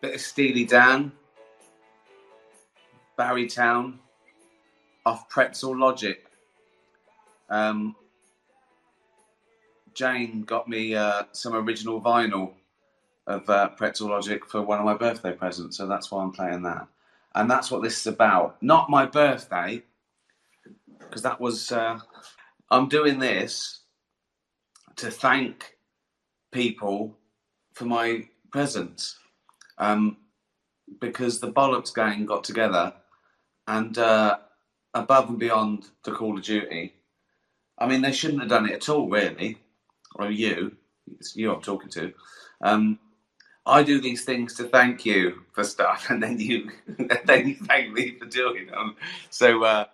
Bit of Steely Dan, Barrytown, off Pretzel Logic. Jane got me some original vinyl of Pretzel Logic for one of my birthday presents, so that's why I'm playing that. And that's what this is about. Not my birthday, because that was... I'm doing this to thank people for my presents. Because the Bollocks gang got together and above and beyond the Call of Duty, I mean, they shouldn't have done it at all, really. Or you. It's you I'm talking to. I do these things to thank you for stuff, and then you thank me for doing them. So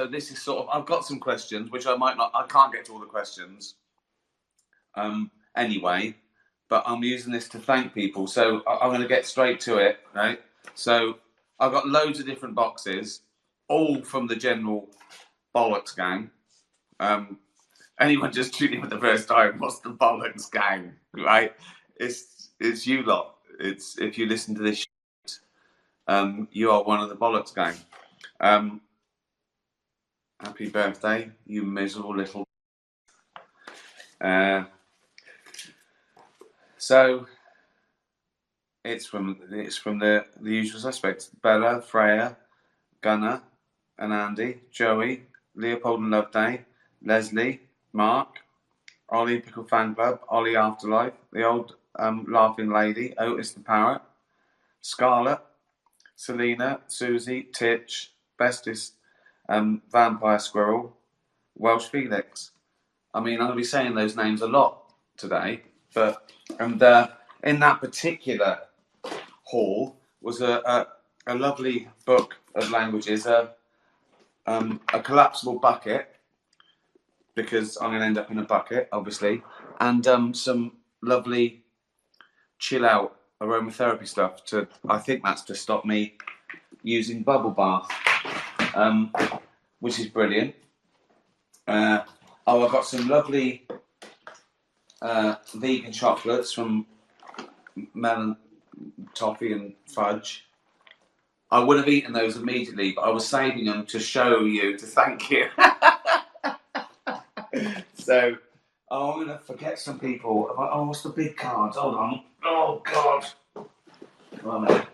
this is sort of... I've got some questions, which I can't get to all the questions. Anyway, but I'm using this to thank people. So I'm going to get straight to it, right? So I've got loads of different boxes, all from the general Bollocks gang. Anyone just tuning in for the first time, what's the Bollocks gang, right? It's you lot. It's if you listen to this shit, you are one of the Bollocks gang. Happy birthday, you miserable little... So it's from the usual suspects: Bella, Freya, Gunnar and Andy, Joey, Leopold and Loveday, Leslie, Mark, Ollie Pickle Fan Club, Ollie Afterlife, the old laughing lady, Otis the Parrot, Scarlett, Selena, Susie, Titch, Bestest, Vampire Squirrel, Welsh Felix. I mean, I'm going to be saying those names a lot today, but in that particular hall was a lovely book of languages, a collapsible bucket, because I'm going to end up in a bucket, obviously, and some lovely chill out aromatherapy stuff I think that's to stop me using bubble bath, which is brilliant. I've got some lovely vegan chocolates from Melon Toffee and Fudge. I would have eaten those immediately, but I was saving them to show you, to thank you. So, I'm going to forget some people. Oh, what's the big cards? Hold on. Oh, God. Right.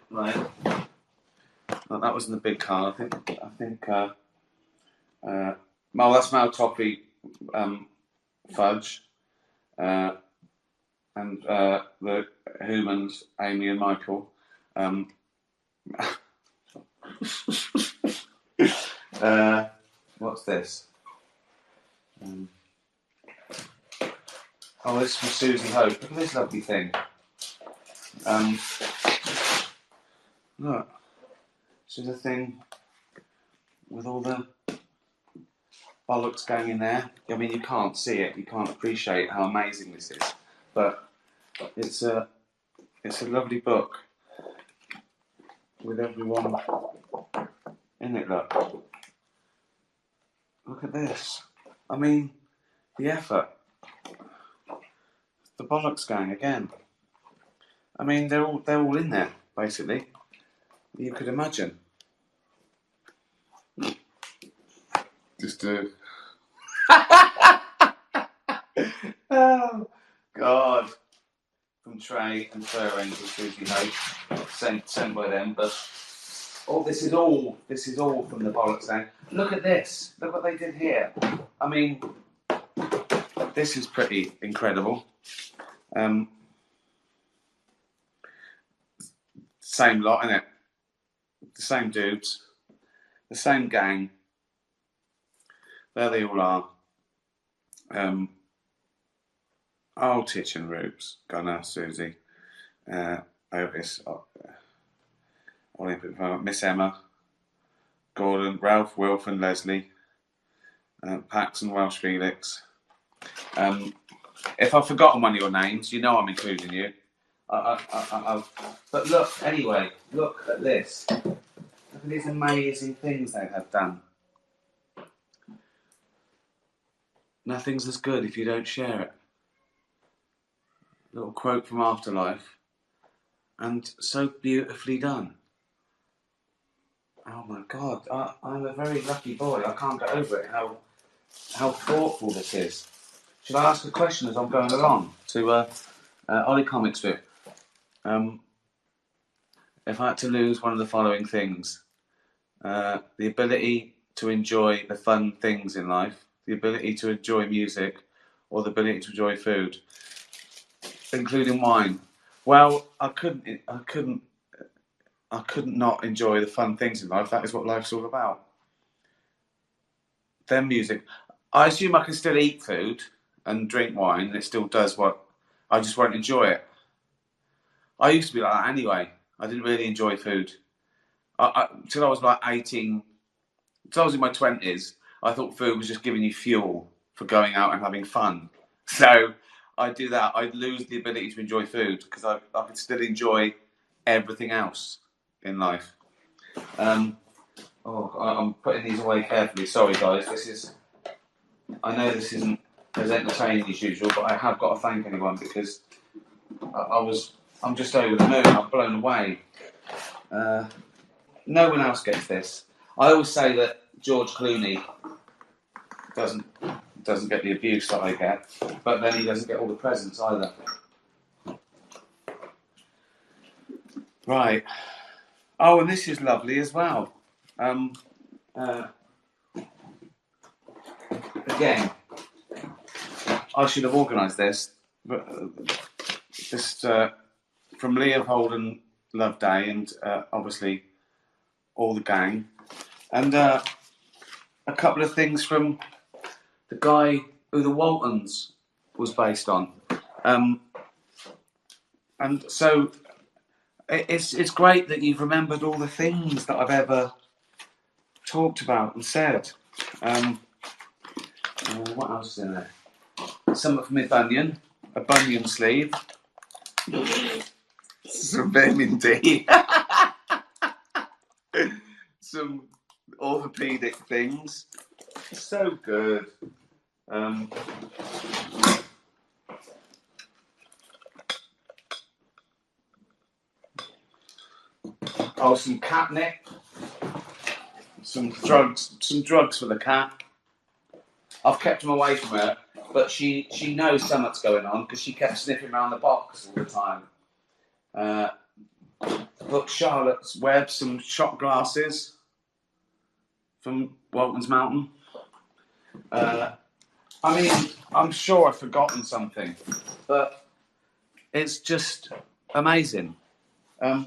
Well, that wasn't the big card. I think. Well, that's Mal Toffee, Fudge, and the humans, Amy and Michael. What's this? This is from Susie Hope. Look at this lovely thing. Look. This is a thing with all the Bollocks gang in there. I mean, you can't see it. You can't appreciate how amazing this is. But it's a lovely book with everyone in it. Look at this. I mean, the effort. The Bollocks gang again. I mean, they're all in there basically. You could imagine. Just oh God. From Trey and Fur Angel Susie Hope, sent by them. But this is all from the Bollocks gang. Look at this. Look what they did here. I mean, this is pretty incredible. Same lot, innit? The same dudes, the same gang. There they all are. Titch and Rubes, Gunnar, Susie, Otis, Olympic, Miss Emma, Gordon, Ralph, Wilf and Leslie, Pax and Welsh Felix. If I've forgotten one of your names, you know I'm including you. But look, anyway, look at this. Look at these amazing things they have done. Nothing's as good if you don't share it. Little quote from Afterlife. and so beautifully done. Oh my God, I'm a very lucky boy. I can't get over it, how thoughtful this is. Should I ask a question as I'm going along to Ollie Comic Strip? If I had to lose one of the following things, the ability to enjoy the fun things in life, the ability to enjoy music, or the ability to enjoy food, including wine. Well, I couldn't not enjoy the fun things in life. That is what life's all about. Then music. I assume I can still eat food and drink wine, and it still does what. I just won't enjoy it. I used to be like that anyway. I didn't really enjoy food. Till I was like 18, till I was in my 20s, I thought food was just giving you fuel for going out and having fun. So I'd do that. I'd lose the ability to enjoy food because I could still enjoy everything else in life. I'm putting these away carefully. Sorry, guys. I know this isn't as entertaining as usual, but I have got to thank anyone because I'm just over the moon. I'm blown away. No one else gets this. I always say that George Clooney doesn't get the abuse that I get, but then he doesn't get all the presents either. Right. Oh, and this is lovely as well. Again, I should have organised this, but just from Leopold and Loveday, and obviously all the gang, and a couple of things from the guy who the Waltons was based on, and so it's great that you've remembered all the things that I've ever talked about and said. What else is in there? Something from my bunion, a bunion sleeve, some vitamin D, some orthopedic things. So good. Some catnip, some drugs for the cat. I've kept them away from her, but she knows something's going on because she kept sniffing around the box all the time. Look, Charlotte's Web, some shot glasses from Walton's Mountain. I mean, I'm sure I've forgotten something, but it's just amazing.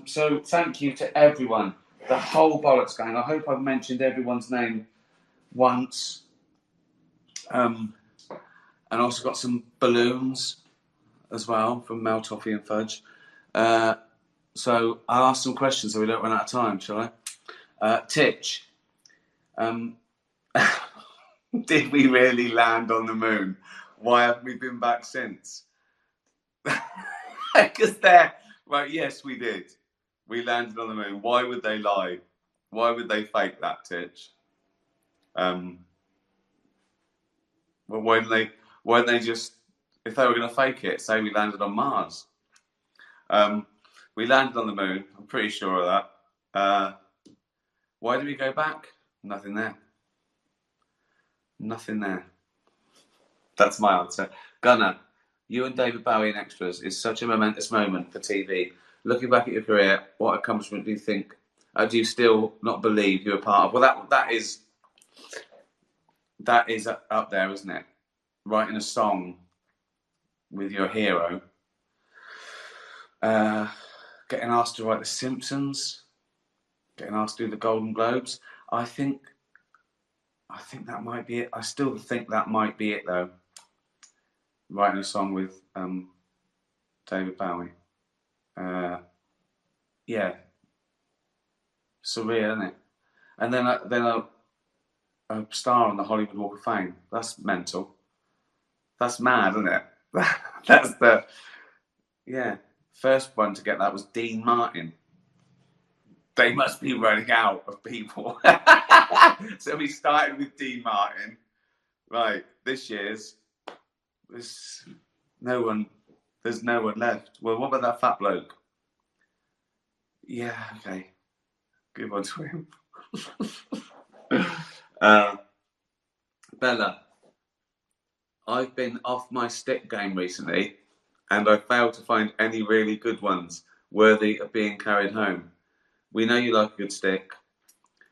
So thank you to everyone, the whole Bollocks gang. I hope I've mentioned everyone's name once. And also got some balloons as well from Mel Toffee and Fudge. So I'll ask some questions so we don't run out of time, shall I? Titch, did we really land on the moon? Why haven't we been back since? Because right, yes, we did. We landed on the moon. Why would they lie? Why would they fake that, Titch? Well, why don't they just, if they were going to fake it, say we landed on Mars? We landed on the moon. I'm pretty sure of that. Why did we go back? Nothing there. Nothing there. That's my answer. Gunnar, you and David Bowie in Extras is such a momentous moment for TV. Looking back at your career, what accomplishment do you think? Do you still not believe you were part of? Well, that is up there, isn't it? Writing a song with your hero. Getting asked to write The Simpsons. Getting asked to do the Golden Globes. I think that might be it. I still think that might be it, though. Writing a song with David Bowie. Yeah. Surreal, isn't it? And then a star on the Hollywood Walk of Fame. That's mental. That's mad, isn't it? That's the... Yeah. First one to get that was Dean Martin. They must be running out of people. So we started with Dean Martin. Right, this year's... There's no one left. Well, what about that fat bloke? Yeah, okay. Good one to him. uh, Bella, I've been off my stick game recently, and I failed to find any really good ones worthy of being carried home. We know you like a good stick,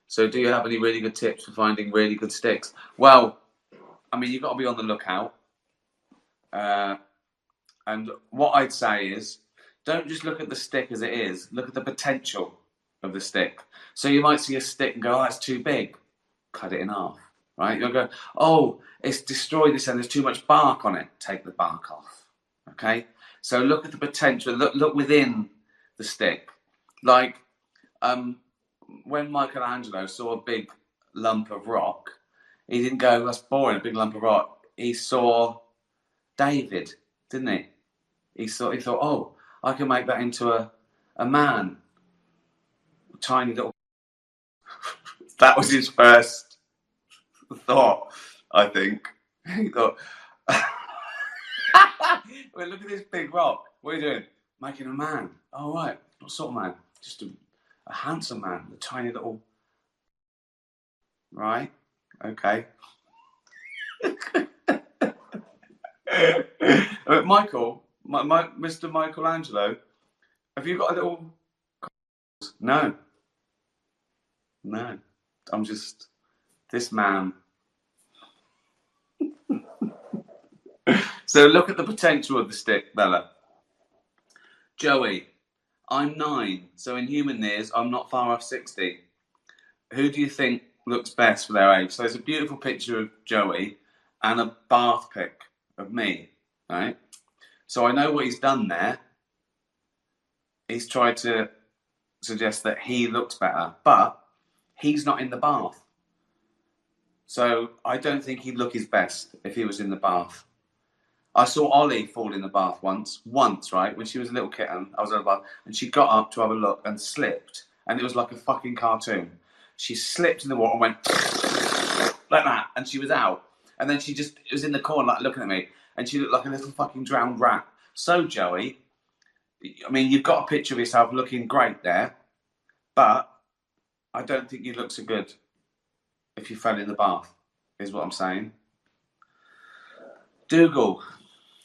so do you have any really good tips for finding really good sticks? Well, I mean, you've got to be on the lookout. Uh, and what I'd say is, don't just look at the stick as it is. Look at the potential of the stick. So you might see a stick and go, "Oh, that's too big." Cut it in half. Right? You'll go, "Oh, it's destroyed this and there's too much bark on it." Take the bark off. Okay. So look at the potential. Look within the stick. Like when Michelangelo saw a big lump of rock, he didn't go, "That's boring, a big lump of rock." He saw David, didn't he? He thought, "Oh, I can make that into a man, a tiny little." That was his first thought, I think. He thought, "Well, look at this big rock. What are you doing? Making a man. Oh, right. What sort of man? Just a handsome man, a tiny little." Right? Okay. Michael, Mr. Michelangelo, have you got a little? No, no. I'm just this man. So look at the potential of the stick, Bella. Joey, I'm 9, so in human years, I'm not far off 60. Who do you think looks best for their age? So there's a beautiful picture of Joey and a bath pic of me, right? So I know what he's done there. He's tried to suggest that he looks better, but he's not in the bath. So I don't think he'd look his best if he was in the bath. I saw Ollie fall in the bath once, right? When she was a little kitten, I was in the bath, and she got up to have a look and slipped, and it was like a fucking cartoon. She slipped in the water and went like that, and she was out. And then she just was in the corner, like looking at me, and she looked like a little fucking drowned rat. So Joey, I mean, you've got a picture of yourself looking great there, but I don't think you'd look so good if you fell in the bath. Is what I'm saying. Dougal,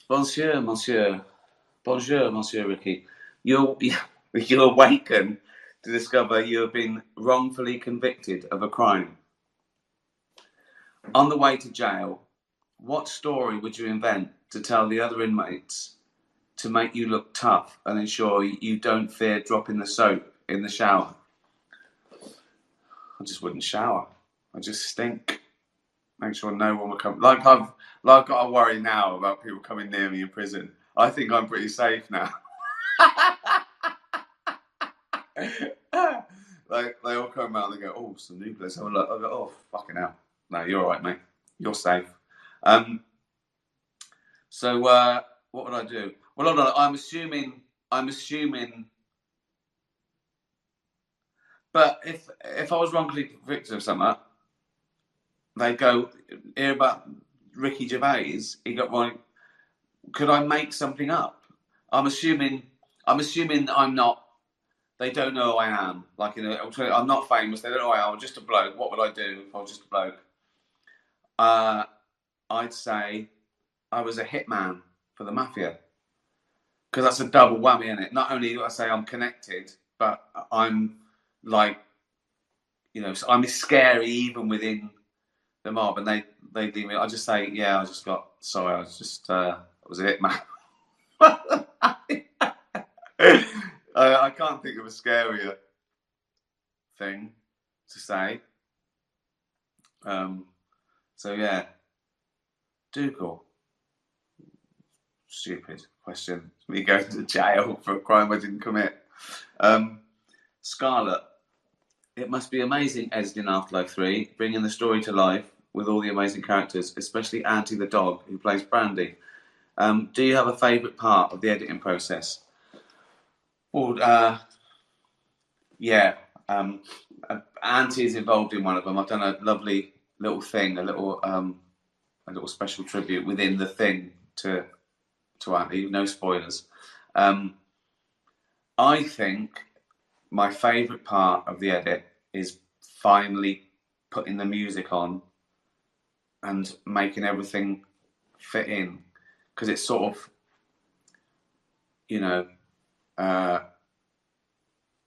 bonjour, monsieur. Bonjour, Monsieur Ricky. You'll awaken to discover you have been wrongfully convicted of a crime. On the way to jail, what story would you invent to tell the other inmates to make you look tough and ensure you don't fear dropping the soap in the shower? I just wouldn't shower. I just stink. Make sure no one will come. I've got to worry now about people coming near me in prison. I think I'm pretty safe now. Like they all come out and they go, "Oh, some new place." I go, "Oh, fucking hell. No, you're all right, mate. You're safe." Um, so what would I do? Well, hold on. I'm assuming. But if I was wrongfully convicted of something, they go hear about Ricky Gervais. He got one. Could I make something up? I'm assuming. That I'm not. They don't know who I am. Like, I'm not famous. They don't know who I am. I'm just a bloke. What would I do if I was just a bloke? I'd say I was a hitman for the mafia. Because that's a double whammy, isn't it? Not only do I say I'm connected, but I'm like, so I'm scary even within the mob. And they leave me. I just say, yeah, I just got, sorry, I was a hitman. I can't think of a scarier thing to say. So yeah, Dougal. Stupid question. Me going to jail for a crime I didn't commit. Scarlett. It must be amazing editing Afterlife 3, bringing the story to life with all the amazing characters, especially Auntie the dog, who plays Brandy. Do you have a favourite part of the editing process? Well, yeah. Auntie is involved in one of them. I've done a lovely little thing, a little special tribute within the thing to Auntie. No spoilers. I think my favourite part of the edit is finally putting the music on and making everything fit in, because it's sort of, you know,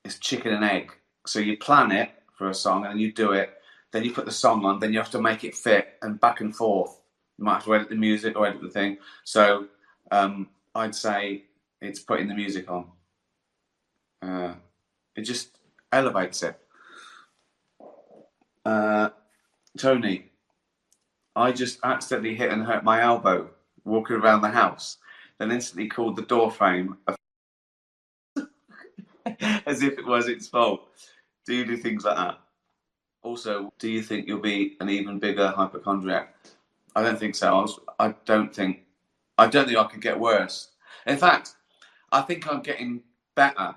it's chicken and egg. So you plan it for a song and then you do it, then you put the song on, then you have to make it fit, and back and forth. You might have to edit the music or edit the thing. So I'd say it's putting the music on. It just elevates it. Tony, I just accidentally hit and hurt my elbow walking around the house, then instantly called the door frame as if it was its fault. Do you do things like that? Also, do you think you'll be an even bigger hypochondriac? I don't think so. I don't think I could get worse. In fact, I think I'm getting better,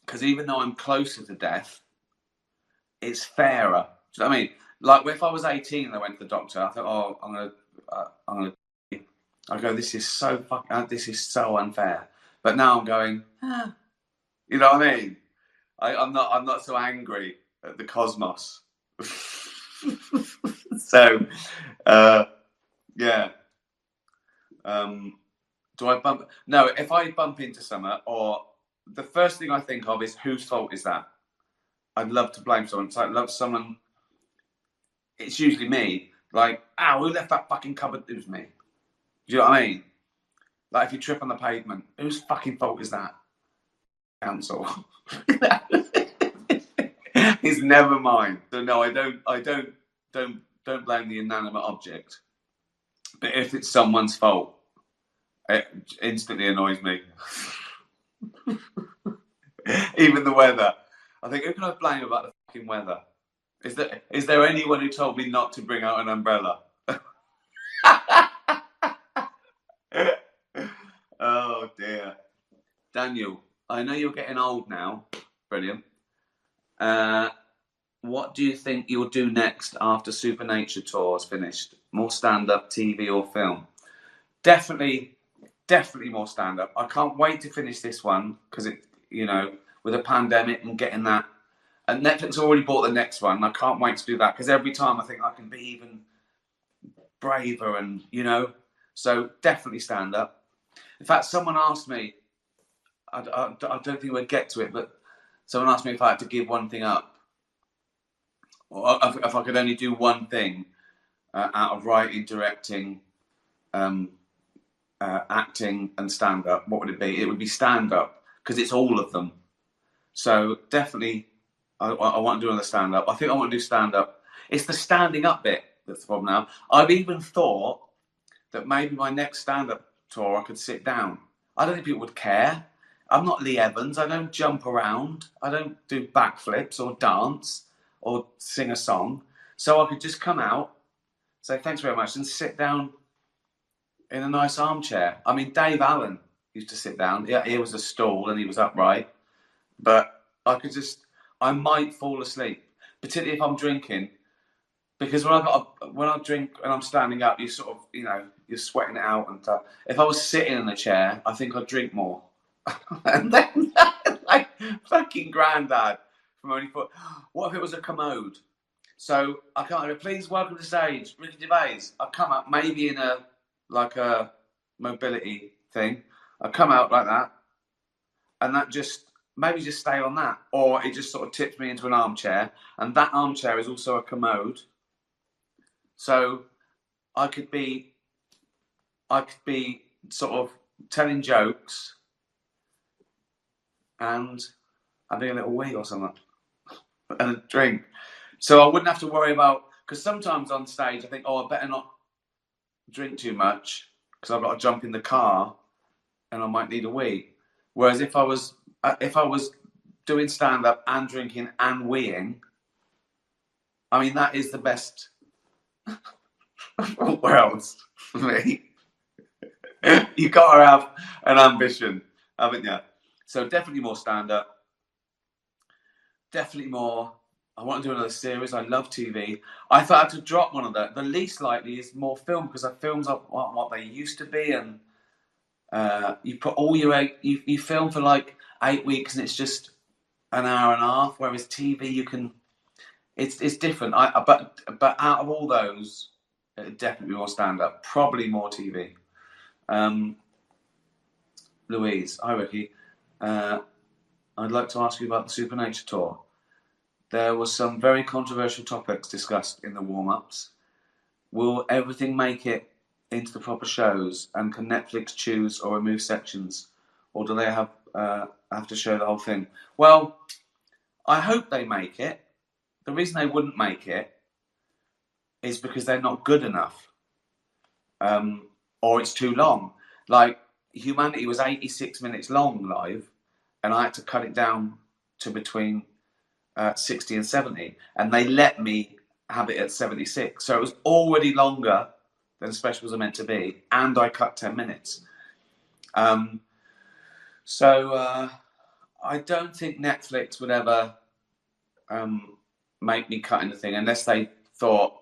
because even though I'm closer to death, it's fairer. Do you know what I mean? Like if I was 18 and I went to the doctor, I thought, oh, I'm gonna. I go, this is so unfair. But now I'm going, you know what I mean? I'm not so angry at the cosmos. So, yeah. Do I bump? No, if I bump into someone, or the first thing I think of is, whose fault is that? I'd love to blame someone. So I'd love someone. It's usually me. Like, who left that fucking cupboard? It was me. Do you know what I mean? Like, if you trip on the pavement, whose fucking fault is that? Council. It's never mine. So no, I don't blame the inanimate object. But if it's someone's fault, it instantly annoys me. Even the weather. I think, who can I blame about the fucking weather? Is there anyone who told me not to bring out an umbrella? Oh dear. Daniel, I know you're getting old now. Brilliant. What do you think you'll do next after Supernature Tour's finished? More stand-up, TV or film? Definitely more stand-up. I can't wait to finish this one, because it, with a pandemic and getting that. And Netflix already bought the next one. I can't wait to do that, because every time I think I can be even braver and, So definitely stand-up. In fact, someone asked me, I don't think we'd get to it, but someone asked me if I had to give one thing up, or if I could only do one thing out of writing, directing, acting and stand-up, what would it be? It would be stand-up, because it's all of them. So definitely, I want to do another stand-up. I think I want to do stand-up. It's the standing up bit that's the problem now. I've even thought that maybe my next stand-up tour I could sit down. I don't think people would care. I'm not Lee Evans. I don't jump around. I don't do backflips or dance or sing a song. So I could just come out, say thanks very much, and sit down in a nice armchair. I mean, Dave Allen used to sit down. Yeah, he was a stool and he was upright. But I might fall asleep, particularly if I'm drinking. Because when I drink and I'm standing up, you sort of, you're sweating it out and stuff. If I was sitting in a chair, I think I'd drink more. And then, like, fucking granddad from Only Foot. What if it was a commode? So I can't. Please welcome to the stage, Ricky Gervais. I come up maybe in a mobility thing. I come out like that, and that maybe just stay on that, or it just sort of tips me into an armchair, and that armchair is also a commode. So I could be sort of telling jokes and having a little wee or something and a drink. So I wouldn't have to worry about, because sometimes on stage I think, I better not drink too much, because I've got to jump in the car and I might need a wee. Whereas if I was doing stand-up and drinking and weeing, I mean, that is the best worlds for me. You've got to have an ambition, haven't you? So definitely more stand-up. Definitely more. I want to do another series. I love TV. I thought I had to drop one of that. The least likely is more film, because films are what they used to be, and you put all you film for like 8 weeks, and it's just an hour and a half, whereas TV you can. It's different. But out of all those, it'd definitely more stand up. Probably more TV. Louise, hi Ricky. I'd like to ask you about the Supernature tour. There was some very controversial topics discussed in the warm-ups. Will everything make it into the proper shows, and can Netflix choose or remove sections, or do they have to show the whole thing? Well, I hope they make it. The reason they wouldn't make it is because they're not good enough, or it's too long. Like, Humanity was 86 minutes long live, and I had to cut it down to between 60 and 70, and they let me have it at 76. So it was already longer than specials are meant to be, and I cut 10 minutes. So I don't think Netflix would ever make me cut anything unless they thought,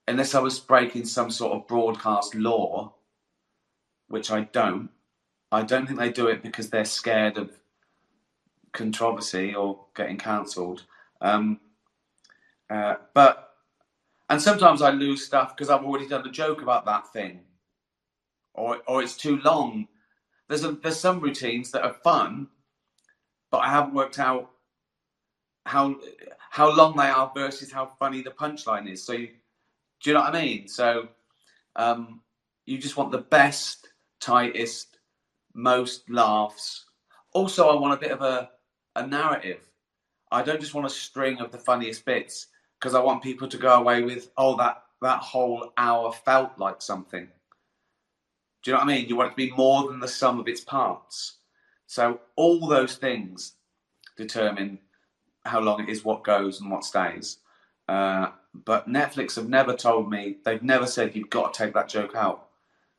unless I was breaking some sort of broadcast law, which I don't. I don't think they do it because they're scared of controversy or getting cancelled. And sometimes I lose stuff because I've already done a joke about that thing, or it's too long. There's some routines that are fun, but I haven't worked out how long they are versus how funny the punchline is. So do you know what I mean? So you just want the best, tightest, most laughs. Also, I want a bit of a narrative. I don't just want a string of the funniest bits, because I want people to go away with, oh, that whole hour felt like something. Do you know what I mean? You want it to be more than the sum of its parts. So all those things determine how long it is, what goes and what stays. But Netflix have never told me, they've never said you've got to take that joke out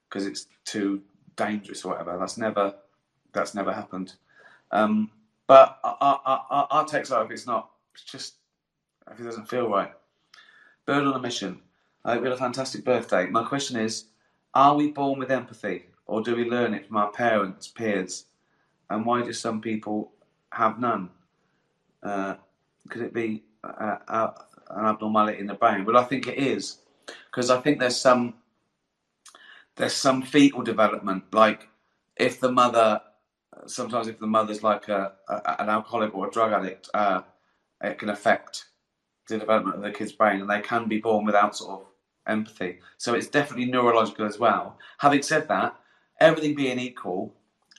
because it's too dangerous or whatever. That's never happened. But I'll take that if it's not. It's just, if it doesn't feel right. Bird on a mission. I hope you had a fantastic birthday. My question is, are we born with empathy, or do we learn it from our parents, peers? And why do some people have none? Could it be an abnormality in the brain? But I think it is, because I think there's some fetal development. Like, if the mother's like an alcoholic or a drug addict, it can affect the development of the kid's brain, and they can be born without sort of empathy. So it's definitely neurological as well. Having said that, everything being equal,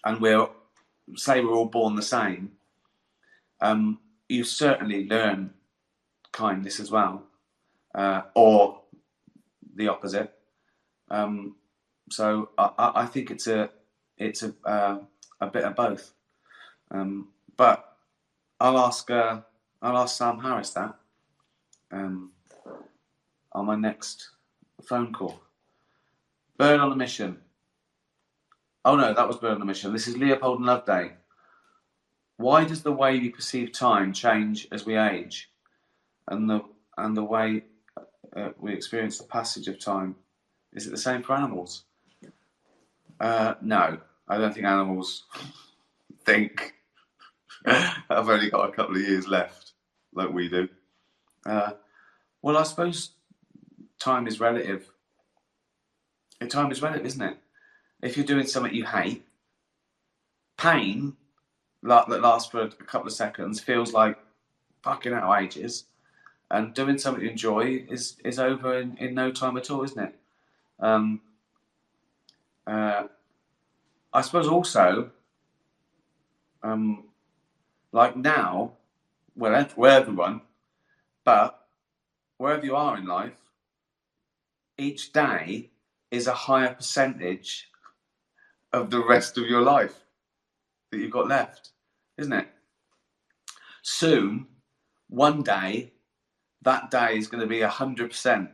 and we're all born the same, you certainly learn kindness as well, or the opposite. So I think it's a bit of both. But I'll ask Sam Harris that on my next phone call. Bird on a mission. Oh no, that was Bird on a mission. This is Leopold and Loveday. Why does the way we perceive time change as we age, and the way we experience the passage of time? Is it the same for animals? No, I don't think animals think I've only got a couple of years left like we do. Well, I suppose time is relative. Time is relative, isn't it? If you're doing something you hate, pain that lasts for a couple of seconds feels like fucking hell ages, and doing something you enjoy is over in no time at all, isn't it? I suppose also, like now, well, we're everyone, but wherever you are in life, each day is a higher percentage of the rest of your life that you've got left, isn't it? Soon, one day, that day is going to be 100%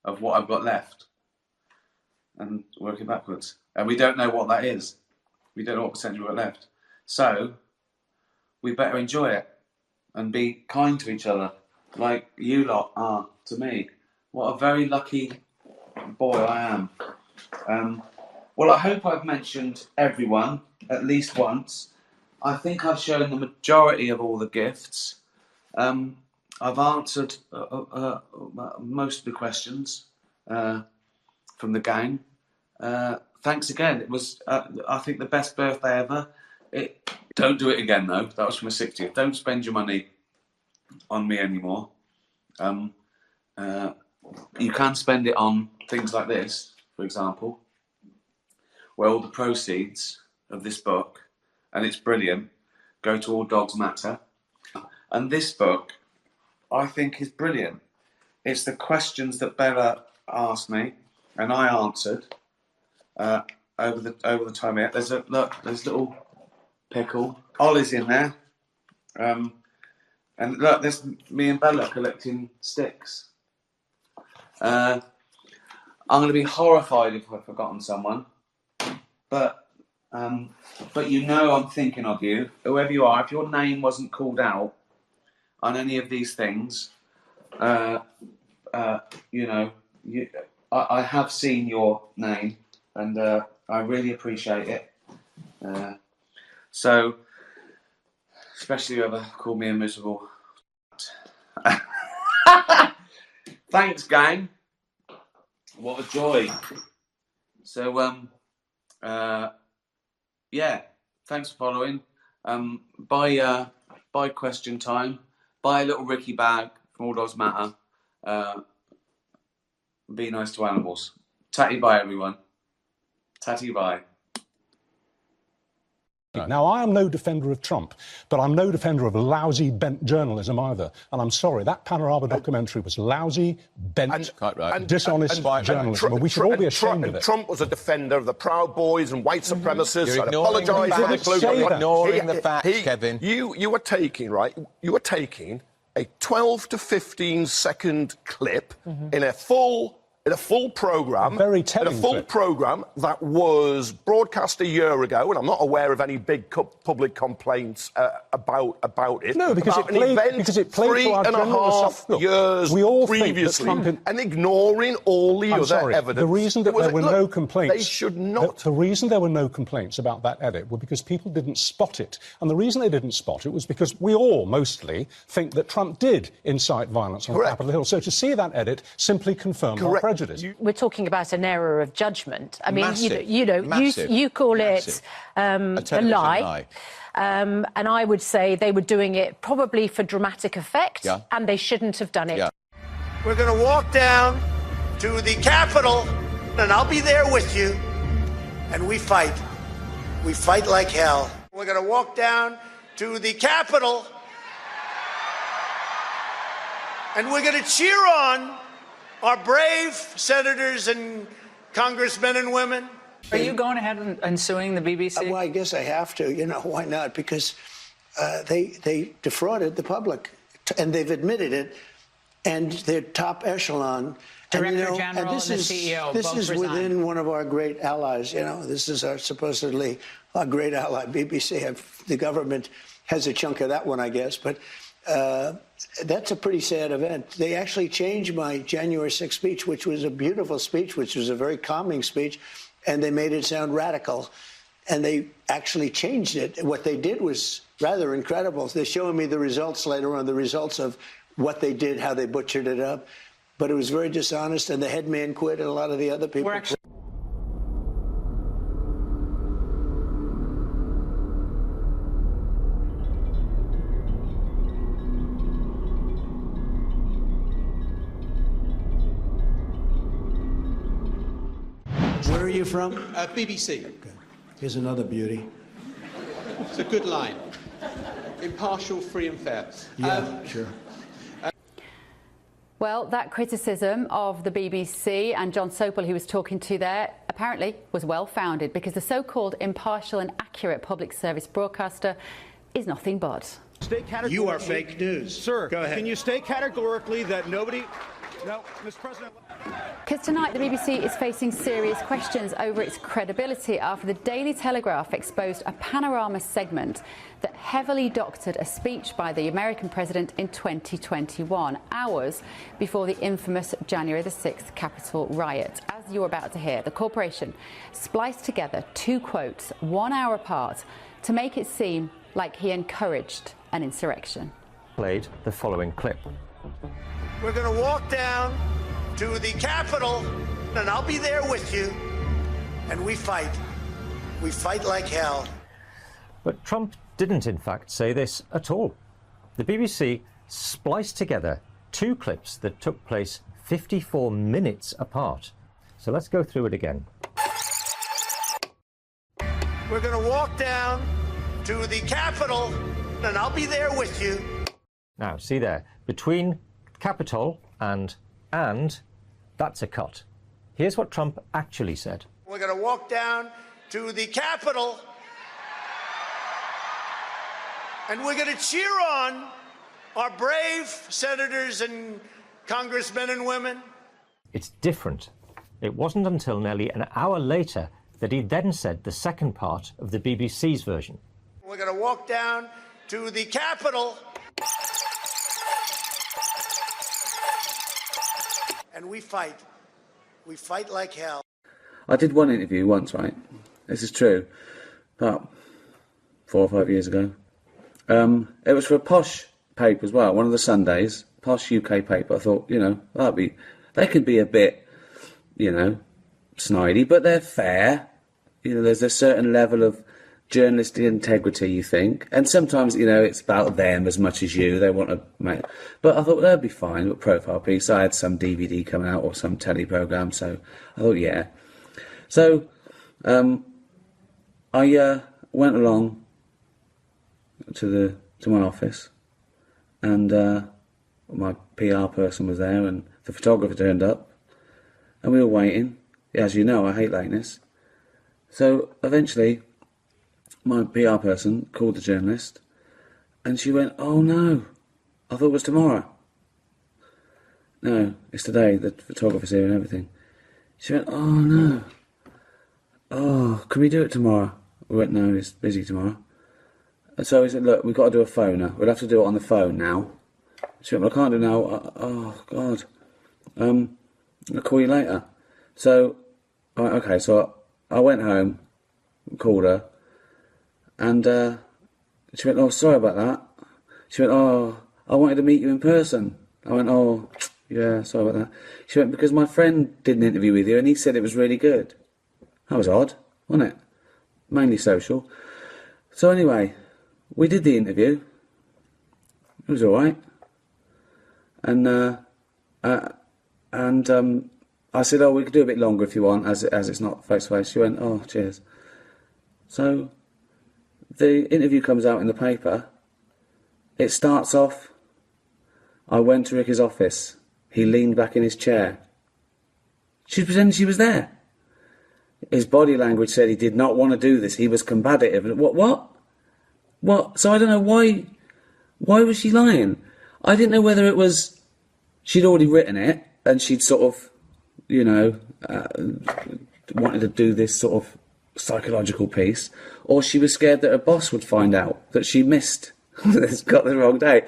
of what I've got left, and working backwards. And we don't know what that is. We don't know what percentage we've got left. So we better enjoy it and be kind to each other, like you lot are to me. What a very lucky boy I am. Well, I hope I've mentioned everyone at least once. I think I've shown the majority of all the gifts. I've answered most of the questions from the gang. Thanks again. It was, I think, the best birthday ever. Don't do it again, though. That was for my 60th. Don't spend your money on me anymore. You can spend it on things like this, for example, where all the proceeds of this book, and it's brilliant, go to All Dogs Matter. And this book, I think, is brilliant. It's the questions that Bella asked me, and I answered over the time here. There's little Pickle. Ollie's in there. And look, there's me and Bella collecting sticks. I'm going to be horrified if I've forgotten someone. But you know I'm thinking of you, whoever you are. If your name wasn't called out on any of these things, I have seen your name, and I really appreciate it. So, especially whoever called me a miserable. Thanks, gang. What a joy. So, yeah, thanks for following. Buy Question Time. Buy a little Ricky bag from All Dogs Matter. Be nice to animals. Tatty bye, everyone. Tatty bye. Now, I am no defender of Trump, but I'm no defender of lousy, bent journalism either. And I'm sorry, that Panorama documentary was lousy, bent, dishonest journalism. And we should all be ashamed of it. Trump was a defender of the Proud Boys and white supremacists. You're ignoring the facts, Kevin. You were taking, right, a 12 to 15 second clip in a full programme, programme that was broadcast a year ago, and I'm not aware of any big public complaints about it. No, because it played for our journalists. Years we all previously, and ignoring all the other evidence. The reason that there were no complaints... They should not. The reason there were no complaints about that edit were because people didn't spot it. And the reason they didn't spot it was because we all, mostly, think that Trump did incite violence on Capitol Hill. So to see that edit simply confirmed our prejudice. We're talking about an error of judgment. I mean, Massive. you call it a lie. And I would say they were doing it probably for dramatic effect, and they shouldn't have done it. Yeah. We're going to walk down to the Capitol, and I'll be there with you, and we fight. We fight like hell. We're going to walk down to the Capitol, and we're going to cheer on our brave senators and congressmen and women. Are you going ahead and suing the BBC? Well, I guess I have to. You know, why not? Because they defrauded the public, and they've admitted it, and their top echelon. Director General and the CEO This both is resigned. within one of our great allies. You know, this is supposedly our great ally, BBC. The government has a chunk of that one, I guess, but... that's a pretty sad event. They actually changed my January 6th speech, which was a beautiful speech, which was a very calming speech, and they made it sound radical. And they actually changed it. What they did was rather incredible. They're showing me the results later on, the results of what they did, how they butchered it up. But it was very dishonest, and the head man quit, and a lot of the other people quit. Where are you from? BBC. Okay. Here's another beauty. It's a good line. Impartial, free and fair. Yeah, sure. Well, that criticism of the BBC and John Sopel, who was talking to there, apparently was well-founded, because the so-called impartial and accurate public service broadcaster is nothing but. You are fake news. Sir, go ahead. Can you state categorically that nobody... No, Mr. President... Because tonight the BBC is facing serious questions over its credibility after the Daily Telegraph exposed a Panorama segment that heavily doctored a speech by the American president in 2021, hours before the infamous January the 6th Capitol riot. As you're about to hear, the corporation spliced together two quotes 1 hour apart to make it seem like he encouraged an insurrection. Played the following clip. We're going to walk down to the Capitol, and I'll be there with you, and we fight. We fight like hell. But Trump didn't, in fact, say this at all. The BBC spliced together two clips that took place 54 minutes apart. So let's go through it again. We're going to walk down to the Capitol, and I'll be there with you. Now, see there, between Capitol and, that's a cut. Here's what Trump actually said. We're going to walk down to the Capitol, and we're going to cheer on our brave senators and congressmen and women. It's different. It wasn't until nearly an hour later that he then said the second part of the BBC's version. We're going to walk down to the Capitol, and we fight. We fight like hell. I did one interview once, right? This is true. About 4 or 5 years ago. It was for a posh paper as well, one of the Sundays, posh UK paper. I thought, you know, they could be a bit, you know, snidey, but they're fair. You know, there's a certain level of journalistic integrity, you think. And sometimes, you know, it's about them as much as you. They want to make... But I thought that'd be fine, a profile piece. I had some DVD coming out or some telly programme, so I thought, yeah. So, I went along to my office, and my PR person was there, and the photographer turned up, and we were waiting. As you know, I hate lateness. So eventually, my PR person called the journalist, and she went, "Oh no, I thought it was tomorrow." "No, it's today, the photographer's here and everything." She went, "Oh no. Oh, can we do it tomorrow?" We went, "No, it's busy tomorrow." And so he said, "Look, we've got to do a phoner. We'll have to do it on the phone now." She went, "Well, I can't do it now." "Oh, God. I'll call you later." So, okay, so I went home, called her, and she went, "Oh, sorry about that." She went, "Oh, I wanted to meet you in person." I went, "Oh, yeah, sorry about that." She went, "Because my friend did an interview with you and he said it was really good." That was odd, wasn't it? Mainly social. So anyway, we did the interview. It was all right. And I said, "Oh, we could do a bit longer if you want, as it's not face-to-face." She went, "Oh, cheers." So the interview comes out in the paper. It starts off, "I went to Ricky's office. He leaned back in his chair." She pretended she was there. His body language said he did not want to do this. He was combative. What? So I don't know why. Why was she lying? I didn't know whether it was she'd already written it and she'd sort of, you know, wanted to do this sort of psychological piece, or she was scared that her boss would find out that she missed. It's got the wrong day.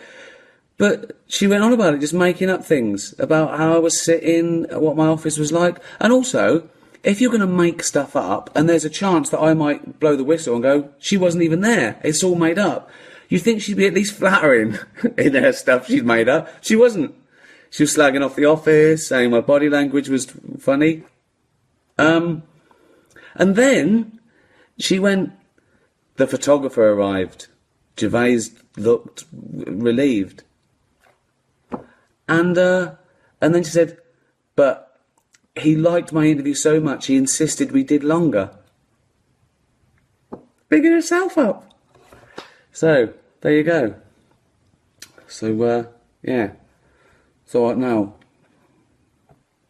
But she went on about it, just making up things about how I was sitting, what my office was like, and also, if you're going to make stuff up, and there's a chance that I might blow the whistle and go, "She wasn't even there, it's all made up," you think she'd be at least flattering in her stuff she'd made up. She wasn't. She was slagging off the office, saying my body language was funny. And then she went, "The photographer arrived. Gervais looked relieved." And then she said, "But he liked my interview so much, he insisted we did longer." Bigging herself up. So, there you go. So, yeah. So, now,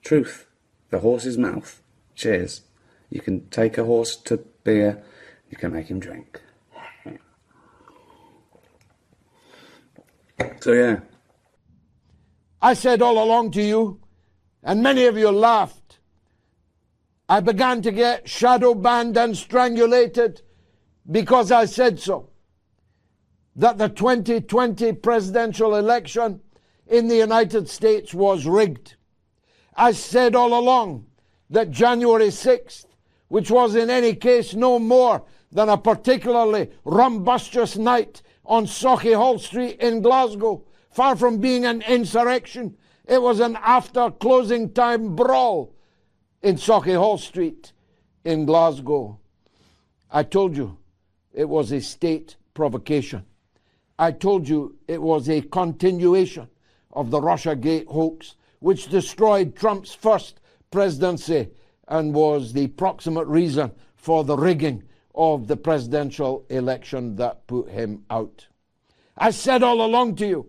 truth, the horse's mouth. Cheers. You can take a horse to beer, you can make him drink. So, yeah. I said all along to you, and many of you laughed, I began to get shadow banned and strangulated because I said so, that the 2020 presidential election in the United States was rigged. I said all along that January 6th, which was in any case no more than a particularly rumbustious night on Sauchiehall Street in Glasgow. Far from being an insurrection, it was an after-closing time brawl in Sauchiehall Street in Glasgow. I told you it was a state provocation. I told you it was a continuation of the Russiagate hoax, which destroyed Trump's first presidency and was the proximate reason for the rigging of the presidential election that put him out. I said all along to you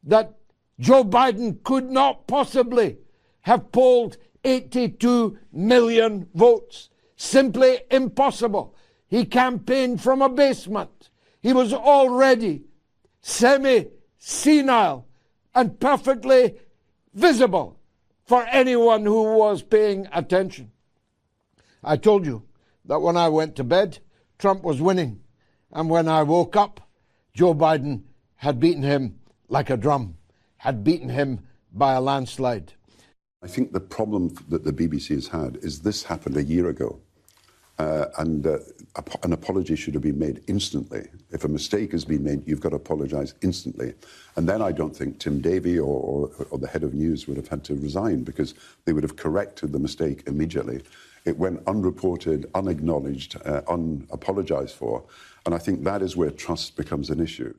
that Joe Biden could not possibly have polled 82 million votes. Simply impossible. He campaigned from a basement. He was already semi-senile and perfectly visible for anyone who was paying attention. I told you that when I went to bed, Trump was winning. And when I woke up, Joe Biden had beaten him like a drum, had beaten him by a landslide. I think the problem that the BBC has had is this happened a year ago. And an apology should have been made instantly. If a mistake has been made, you've got to apologise instantly. And then I don't think Tim Davie or the head of news would have had to resign, because they would have corrected the mistake immediately. It went unreported, unacknowledged, unapologised for. And I think that is where trust becomes an issue.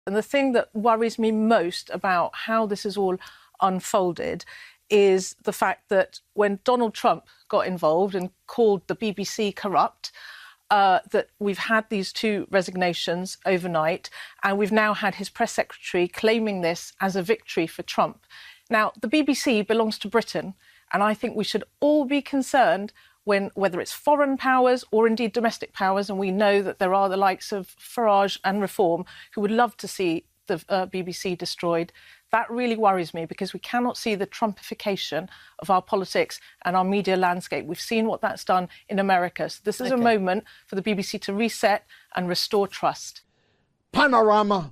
And the thing that worries me most about how this has all unfolded is the fact that when Donald Trump got involved and called the BBC corrupt, that we've had these two resignations overnight, and we've now had his press secretary claiming this as a victory for Trump. Now, the BBC belongs to Britain, and I think we should all be concerned whether it's foreign powers or indeed domestic powers, and we know that there are the likes of Farage and Reform who would love to see the BBC destroyed. That really worries me, because we cannot see the Trumpification of our politics and our media landscape. We've seen what that's done in America. So this is a moment for the BBC to reset and restore trust. Panorama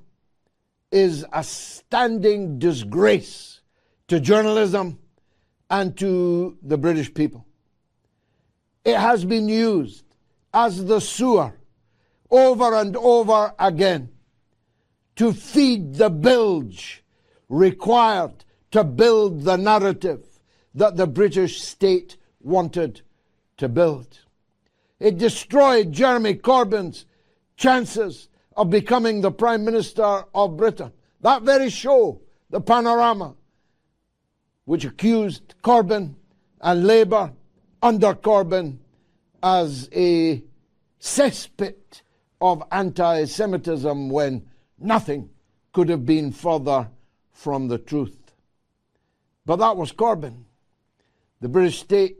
is a standing disgrace to journalism and to the British people. It has been used as the sewer over and over again to feed the bilge required to build the narrative that the British state wanted to build. It destroyed Jeremy Corbyn's chances of becoming the Prime Minister of Britain. That very show, the Panorama, which accused Corbyn and Labour under Corbyn as a cesspit of anti-Semitism, when nothing could have been further from the truth. But that was Corbyn. The British state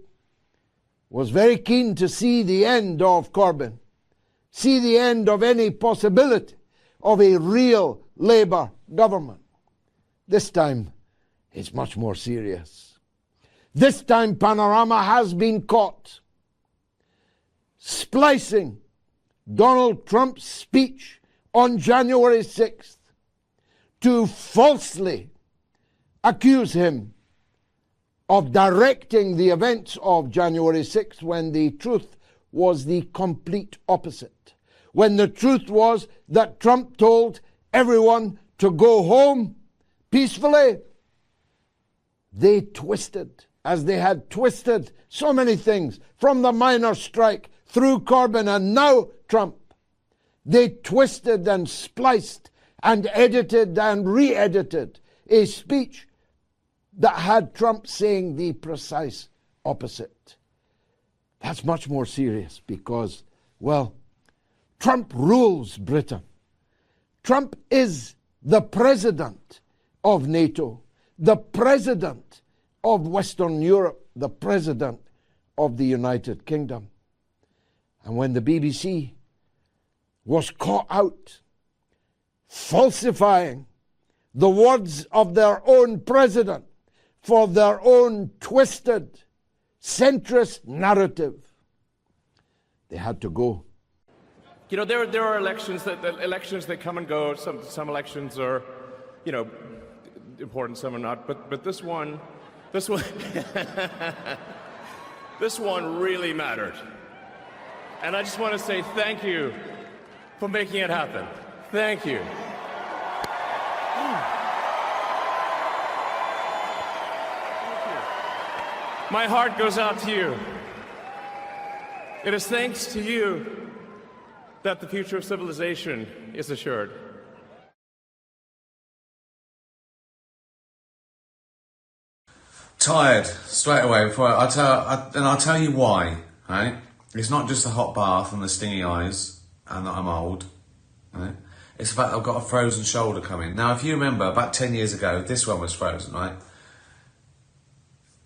was very keen to see the end of Corbyn, see the end of any possibility of a real Labour government. This time, it's much more serious. This time, Panorama has been caught splicing Donald Trump's speech on January 6th to falsely accuse him of directing the events of January 6th, when the truth was the complete opposite. When the truth was that Trump told everyone to go home peacefully. They twisted, as they had twisted so many things, from the miners' strike through Corbyn and now Trump. They twisted and spliced and edited and re-edited a speech that had Trump saying the precise opposite. That's much more serious because, well, Trump rules Britain. Trump is the president of NATO, the president of Western Europe, the president of the United Kingdom. And when the BBC was caught out falsifying the words of their own president for their own twisted, centrist narrative, they had to go. You know, there are elections that come and go. Some elections are, you know, important, some are not. But this one, this one really mattered. And I just want to say thank you for making it happen. Thank you. My heart goes out to you. It is thanks to you that the future of civilization is assured. Tired straight away. I'll tell you why. Right? It's not just the hot bath and the stingy eyes and that I'm old. Right? It's the fact that I've got a frozen shoulder coming. Now, if you remember, about 10 years ago, this one was frozen, right?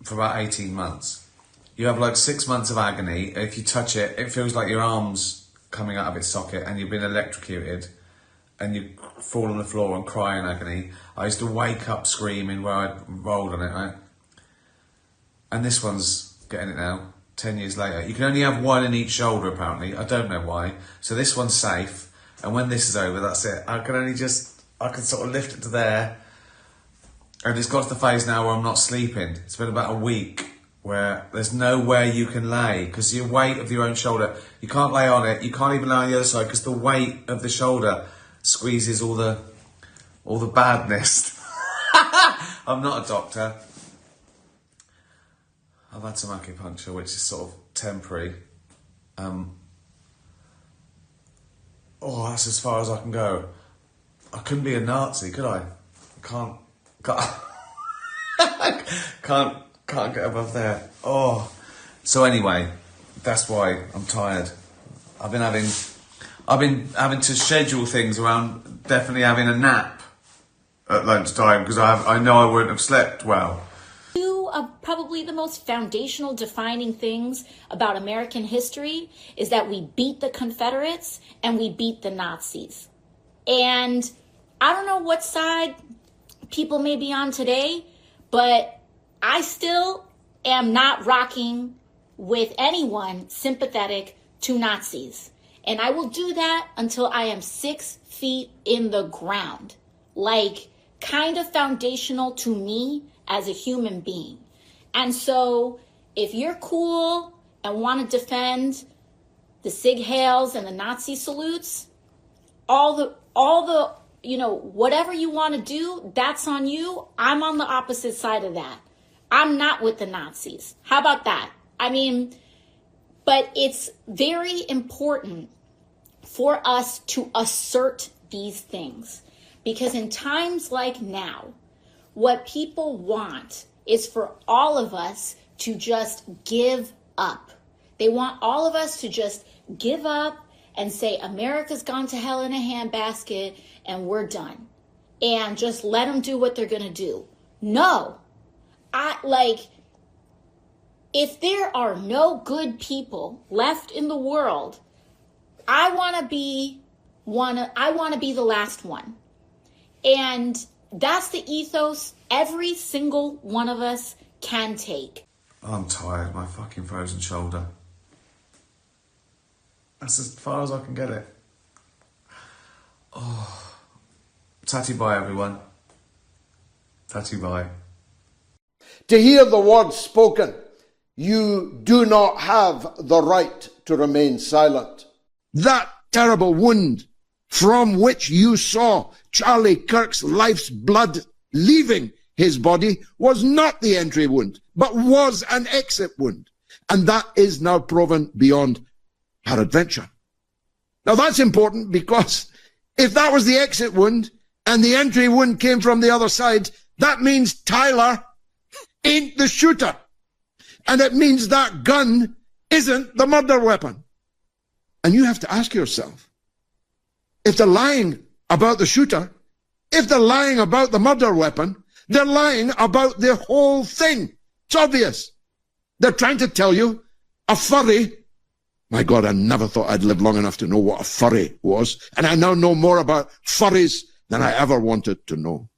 For about 18 months. You have like 6 months of agony. If you touch it, it feels like your arm's coming out of its socket and you've been electrocuted and you fall on the floor and cry in agony. I used to wake up screaming where I'd rolled on it, right? And this one's getting it now, 10 years later. You can only have one in each shoulder, apparently. I don't know why. So this one's safe. And when this is over, that's it. I can sort of lift it to there. And it's got to the phase now where I'm not sleeping. It's been about a week where there's nowhere you can lay because your weight of your own shoulder, you can't lay on it. You can't even lay on the other side because the weight of the shoulder squeezes all the badness. I'm not a doctor. I've had some acupuncture, which is sort of temporary. That's as far as I can go. I couldn't be a Nazi, could I? Can't get above there. So anyway, that's why I'm tired. I've been having to schedule things around definitely having a nap at lunchtime because I know I wouldn't have slept well. Two of probably the most foundational defining things about American history is that we beat the Confederates and we beat the Nazis. And I don't know what side people may be on today, but I still am not rocking with anyone sympathetic to Nazis. And I will do that until I am 6 feet in the ground. Like, kind of foundational to me as a human being. And so if you're cool and want to defend the Sig Heils and the Nazi salutes, all the whatever you want to do, that's on you. I'm on the opposite side of that. I'm not with the Nazis. How about that? But it's very important for us to assert these things because in times like now, what people want is for all of us to just give up. They want all of us to just give up and say, America's gone to hell in a handbasket and we're done. And just let them do what they're going to do. No. If there are no good people left in the world, I want to be the last one. And that's the ethos every single one of us can take. I'm tired, my fucking frozen shoulder. That's as far as I can get it. Tatty bye, everyone. Tatty bye. To hear the words spoken, you do not have the right to remain silent. That terrible wound from which you saw Charlie Kirk's life's blood leaving his body was not the entry wound, but was an exit wound. And that is now proven beyond peradventure. Now that's important because if that was the exit wound and the entry wound came from the other side, that means Tyler ain't the shooter. And it means that gun isn't the murder weapon. And you have to ask yourself, if they're lying about the shooter, if they're lying about the murder weapon, they're lying about the whole thing. It's obvious. They're trying to tell you a furry. My God, I never thought I'd live long enough to know what a furry was. And I now know more about furries than I ever wanted to know.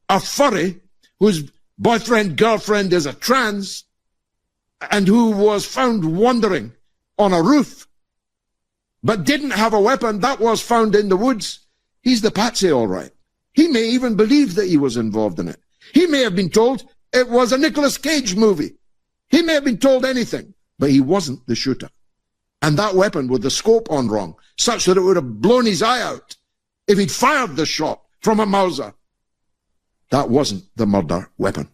A furry whose boyfriend, girlfriend is a trans and who was found wandering on a roof but didn't have a weapon that was found in the woods. He's the patsy, all right. He may even believe that he was involved in it. He may have been told it was a Nicolas Cage movie. He may have been told anything, but he wasn't the shooter. and that weapon with the scope on wrong, such that it would have blown his eye out if he'd fired the shot from a Mauser. That wasn't the murder weapon.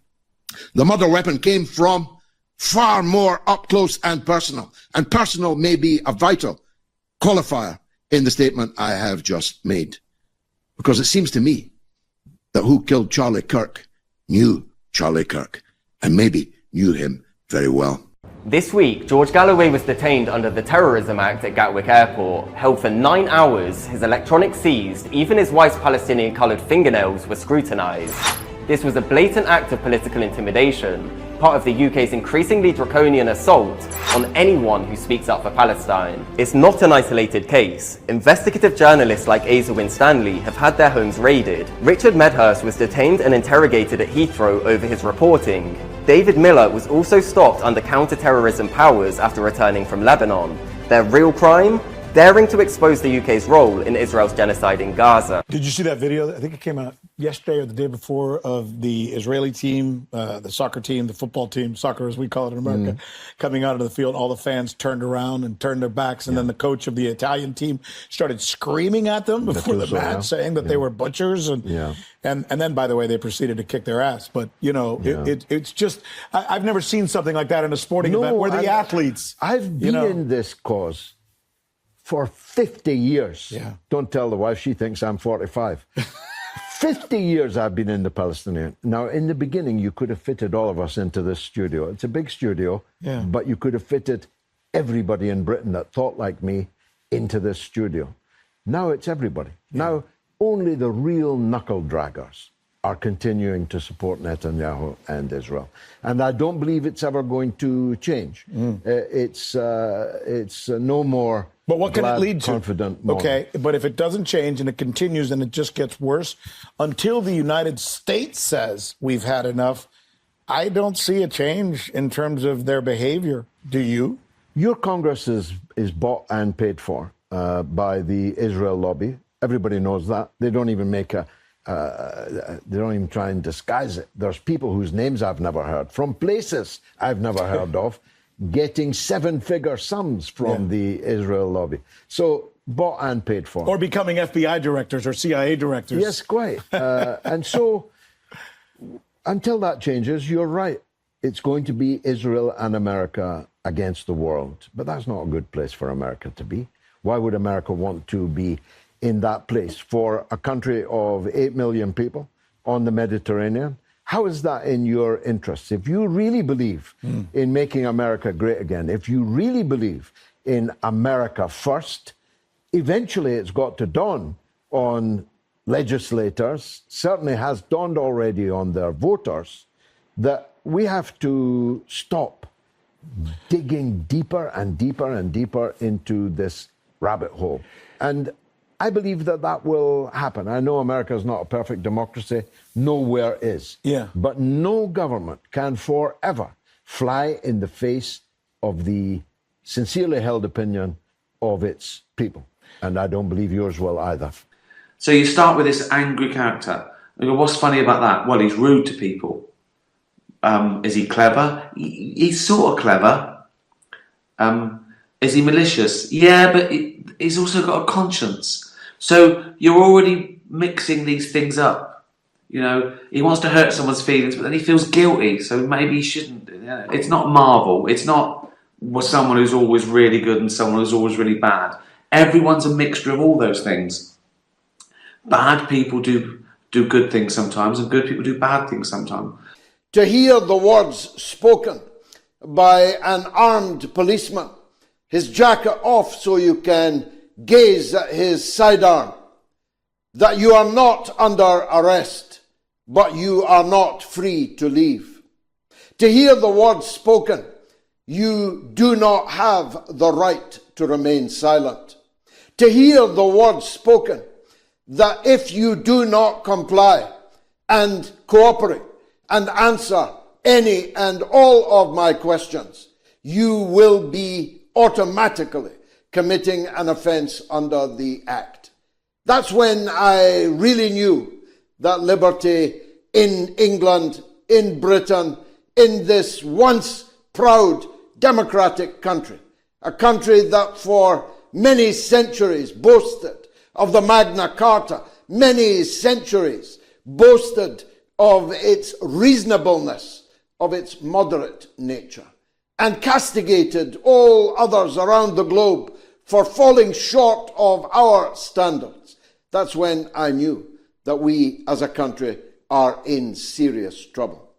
The murder weapon came from far more up close and personal may be a vital qualifier in the statement I have just made. Because it seems to me that who killed Charlie Kirk knew Charlie Kirk, and maybe knew him very well. This week, George Galloway was detained under the Terrorism Act at Gatwick Airport. Held for 9 hours, his electronics seized, even his wife's Palestinian-coloured fingernails were scrutinised. This was a blatant act of political intimidation, part of the UK's increasingly draconian assault on anyone who speaks up for Palestine. It's not an isolated case. Investigative journalists like Asa Winstanley have had their homes raided. Richard Medhurst was detained and interrogated at Heathrow over his reporting. David Miller was also stopped under counter-terrorism powers after returning from Lebanon. Their real crime? Daring to expose the UK's role in Israel's genocide in Gaza. Did you see that video? I think it came out yesterday or the day before of the Israeli team, the soccer team, the football team, soccer as we call it in America, coming out of the field. All the fans turned around and turned their backs, and then the coach of the Italian team started screaming at them before the match, saying that they were butchers. And then, by the way, they proceeded to kick their ass. But, you know, it's just, I've never seen something like that in a sporting event where the athletes... I've been in this cause for 50 years. Don't tell the wife, she thinks I'm 45. 50 years I've been in the Palestinian. Now, in the beginning, you could have fitted all of us into this studio. It's a big studio, but you could have fitted everybody in Britain that thought like me into this studio. Now it's everybody. Now, only the real knuckle draggers are continuing to support Netanyahu and Israel. And I don't believe it's ever going to change. It's no more... But what can it lead to? Confident okay, but if it doesn't change and it continues and it just gets worse, until the United States says we've had enough, I don't see a change in terms of their behavior. Do you? Your Congress is bought and paid for by the Israel lobby. Everybody knows that. They don't even make they don't even try and disguise it. There's people whose names I've never heard, from places I've never heard of, getting 7-figure sums from the Israel lobby. So bought and paid for. Or becoming FBI directors or CIA directors. Yes, quite. And so until that changes, you're right. It's going to be Israel and America against the world. But that's not a good place for America to be. Why would America want to be in that place for a country of 8 million people on the Mediterranean? How is that in your interests? If you really believe in making America great again, if you really believe in America first, eventually it's got to dawn on legislators, certainly has dawned already on their voters, that we have to stop digging deeper and deeper and deeper into this rabbit hole. And I believe that that will happen. I know America is not a perfect democracy. Nowhere is. But no government can forever fly in the face of the sincerely held opinion of its people. And I don't believe yours will either. So you start with this angry character. You go, what's funny about that? Well, he's rude to people. Is he clever? He's sort of clever. Is he malicious? Yeah, but he's also got a conscience. So you're already mixing these things up. You know, he wants to hurt someone's feelings, but then he feels guilty, so maybe he shouldn't. It's not Marvel. It's not someone who's always really good and someone who's always really bad. Everyone's a mixture of all those things. Bad people do good things sometimes, and good people do bad things sometimes. To hear the words spoken by an armed policeman, his jacket off so you can gaze at his sidearm, that you are not under arrest, but you are not free to leave. To hear the words spoken, you do not have the right to remain silent. To hear the words spoken, that if you do not comply and cooperate and answer any and all of my questions, you will be automatically committing an offence under the Act. That's when I really knew that liberty in England, in Britain, in this once proud democratic country, a country that for many centuries boasted of the Magna Carta, many centuries boasted of its reasonableness, of its moderate nature, and castigated all others around the globe for falling short of our standards. That's when I knew that we as a country are in serious trouble.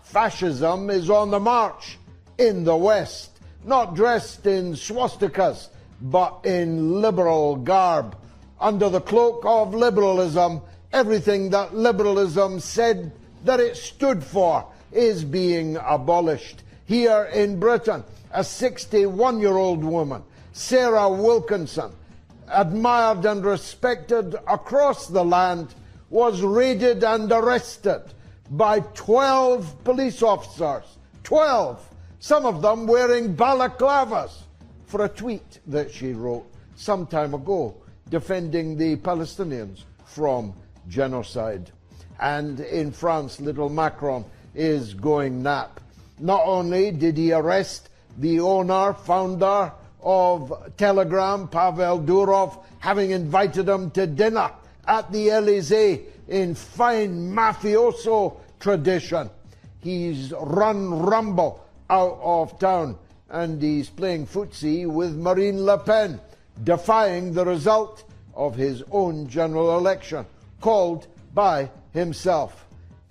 Fascism is on the march in the West, not dressed in swastikas, but in liberal garb. Under the cloak of liberalism, everything that liberalism said that it stood for is being abolished. Here in Britain, a 61-year-old woman, Sarah Wilkinson, admired and respected across the land, was raided and arrested by 12 police officers. 12! Some of them wearing balaclavas, for a tweet that she wrote some time ago defending the Palestinians from genocide. And in France, little Macron is going nap. Not only did he arrest the owner, founder of Telegram, Pavel Durov, having invited him to dinner at the Elysee in fine mafioso tradition. He's run Rumble out of town, and he's playing footsie with Marine Le Pen, defying the result of his own general election, called by himself.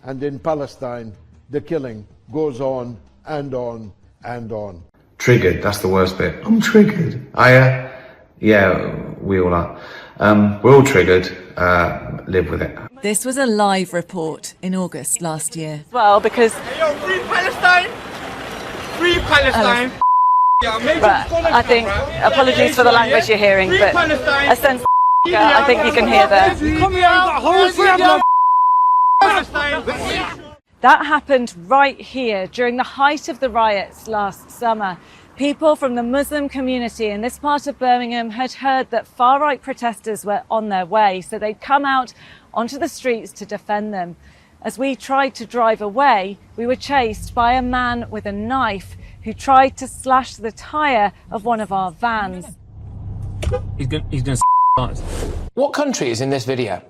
And in Palestine, the killing goes on and on and on. Triggered, that's the worst bit. I'm triggered. Yeah, we all are. We're all triggered. Live with it. This was a live report in August last year. Well, because... Free Palestine! Free Palestine! I think, apologies for the language you're hearing, but a sense I think you can hear there. That happened right here during the height of the riots last summer. People from the Muslim community in this part of Birmingham had heard that far-right protesters were on their way, so they'd come out onto the streets to defend them. As we tried to drive away, we were chased by a man with a knife who tried to slash the tyre of one of our vans. He's gonna us. What country is in this video?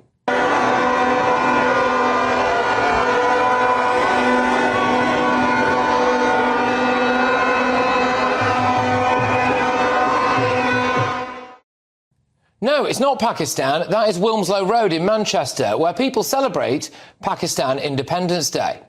No, it's not Pakistan. That is Wilmslow Road in Manchester, where people celebrate Pakistan Independence Day.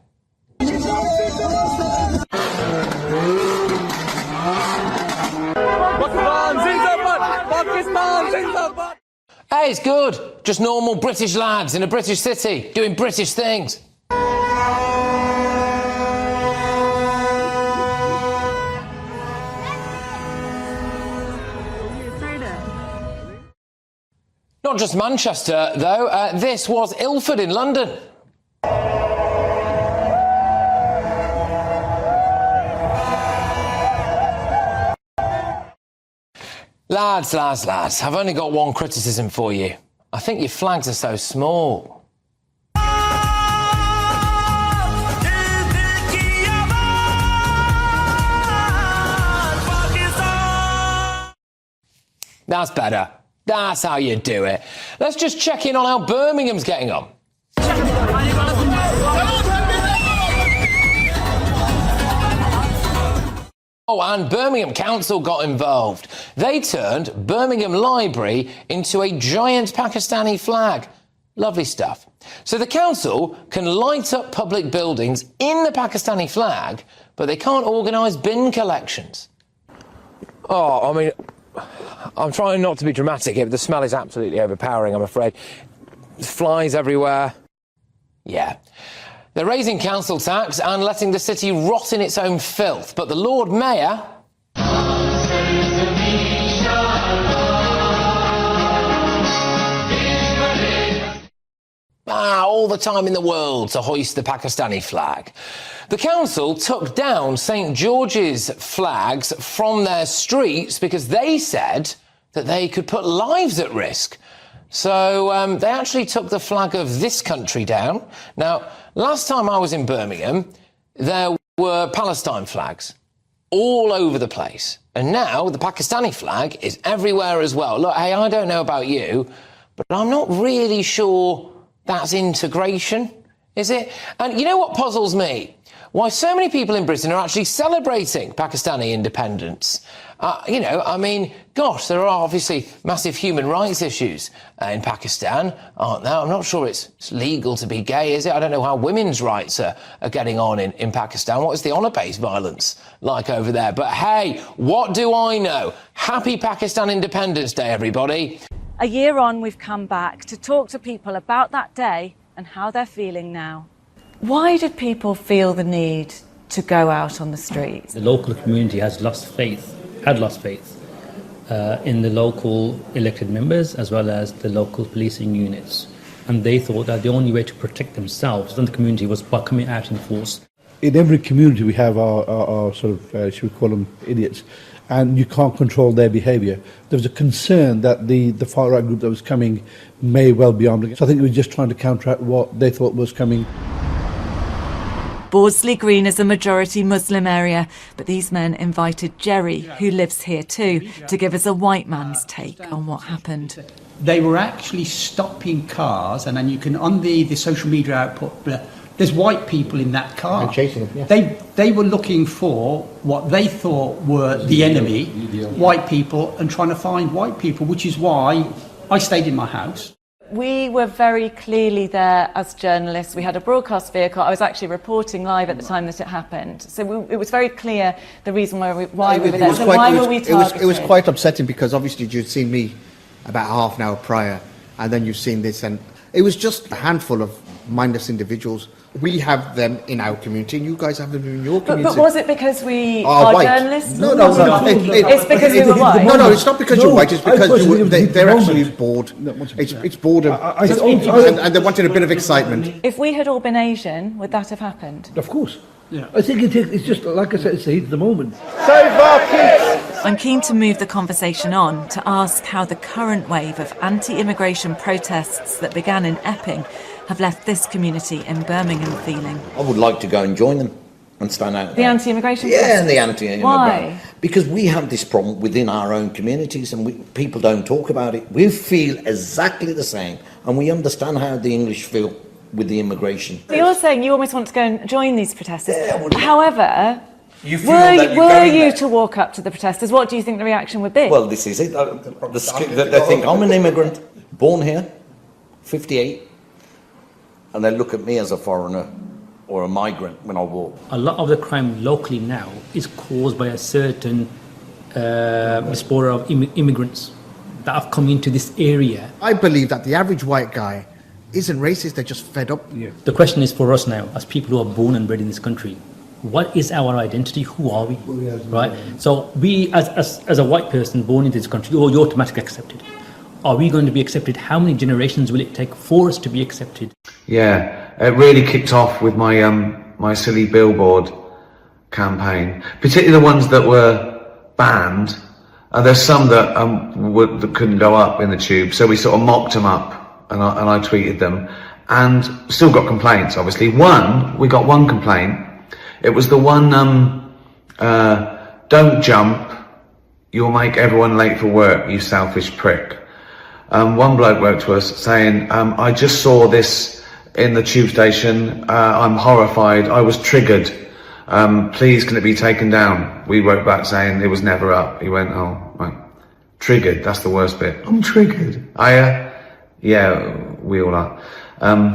Hey, it's good. Just normal British lads in a British city doing British things. Not just Manchester, though. This was Ilford in London. Lads, I've only got one criticism for you. I think your flags are so small. That's better. That's how you do it. Let's just check in on how Birmingham's getting on. Oh, and Birmingham Council got involved. They turned Birmingham Library into a giant Pakistani flag. Lovely stuff. So the council can light up public buildings in the Pakistani flag, but they can't organise bin collections. Oh, I mean, I'm trying not to be dramatic here, but the smell is absolutely overpowering, I'm afraid. There's flies everywhere. Yeah. They're raising council tax and letting the city rot in its own filth, but the Lord Mayor... all the time in the world to hoist the Pakistani flag. The council took down St George's flags from their streets because they said that they could put lives at risk. So they actually took the flag of this country down. Now, last time I was in Birmingham, there were Palestine flags all over the place. And now the Pakistani flag is everywhere as well. Look, hey, I don't know about you, but I'm not really sure that's integration, is it? And you know what puzzles me? Why so many people in Britain are actually celebrating Pakistani independence. You know, I mean, gosh, there are obviously massive human rights issues in Pakistan, aren't there? I'm not sure it's legal to be gay, is it? I don't know how women's rights are getting on in Pakistan. What is the honour-based violence like over there? But hey, what do I know? Happy Pakistan Independence Day, everybody. A year on, we've come back to talk to people about that day and how they're feeling now. Why did people feel the need to go out on the streets? The local community had lost faith in the local elected members as well as the local policing units. And they thought that the only way to protect themselves and the community was by coming out in force. In every community we have our sort of, should we call them idiots, and you can't control their behaviour. There was a concern that the far-right group that was coming may well be armed. So I think we were just trying to counteract what they thought was coming. Bordesley Green is a majority Muslim area, but these men invited Jerry, who lives here too, to give us a white man's take on what happened. They were actually stopping cars, and then you can, on the social media output, there's white people in that car. And chasing them, yeah. They were looking for what they thought were the enemy, white people, and trying to find white people, which is why I stayed in my house. We were very clearly there as journalists. We had a broadcast vehicle. I was actually reporting live at the time that it happened. So it was very clear the reason why we were there. So why were we targeted? It was quite upsetting because obviously you'd seen me about half an hour prior, and then you've seen this, and it was just a handful of mindless individuals. We have them in our community, and you guys have them in your community. But was it because we are white journalists? No. It's because we were white? No, it's not because you're white, it's because they're actually bored. It's boredom. And they wanted a bit of excitement. If we had all been Asian, would that have happened? Of course. Yeah. I think it's just, like I said, it's the heat of the moment. Save our kids! I'm keen to move the conversation on to ask how the current wave of anti-immigration protests that began in Epping have left this community in Birmingham feeling. I would like to go and join them and stand out. The anti-immigration Yeah, protests? and the anti-immigration. Why? Because we have this problem within our own communities, and people don't talk about it. We feel exactly the same, and we understand how the English feel with the immigration. So you're saying you almost want to go and join these protesters. However, You feel that you're were going you there. to walk up to the protesters, what do you think the reaction would be? Well, this is it. They think I'm an immigrant, born here, 58, and they look at me as a foreigner or a migrant when I walk. A lot of the crime locally now is caused by a certain diaspora of immigrants that have come into this area. I believe that the average white guy isn't racist, they're just fed up. Yeah. The question is for us now, as people who are born and bred in this country, what is our identity? Who are we? Right? So we, as a white person born into this country, you're automatically accepted. Are we going to be accepted? How many generations will it take for us to be accepted? Yeah, it really kicked off with my my silly billboard campaign, particularly the ones that were banned. There's some that that couldn't go up in the tube, so we sort of mocked them up, and I tweeted them, and still got complaints. Obviously, we got one complaint. It was the one, don't jump, you'll make everyone late for work, you selfish prick. One bloke wrote to us saying, I just saw this in the tube station, I'm horrified, I was triggered, please can it be taken down? We wrote back saying it was never up. He went, oh, right. Triggered, that's the worst bit. I'm triggered. Yeah, we all are.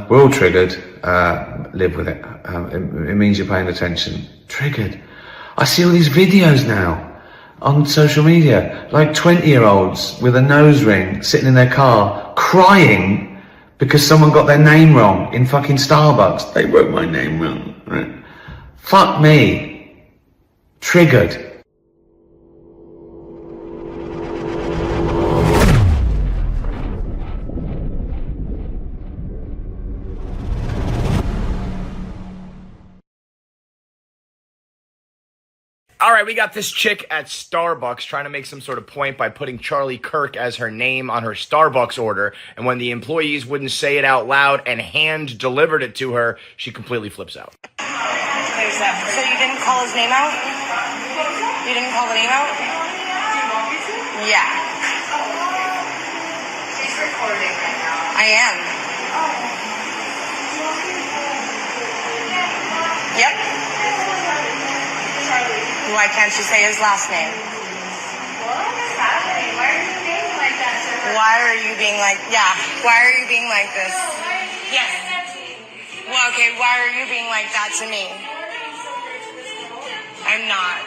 We're all triggered, live with it. It means you're paying attention. Triggered. I see all these videos now on social media, like 20-year-olds with a nose ring sitting in their car crying because someone got their name wrong in fucking Starbucks. They wrote my name wrong. Right? Fuck me. Triggered. All right, we got this chick at Starbucks trying to make some sort of point by putting Charlie Kirk as her name on her Starbucks order, and when the employees wouldn't say it out loud and hand delivered it to her, she completely flips out. So you didn't call his name out? You didn't call the name out? Yeah. She's recording right now. I am. Yep. Why can't you say his last name? What is happening? Why are you being like that to her? Why are you being like, yeah, why are you being like this? Yes. Well, okay, why are you being like that to me? I'm not.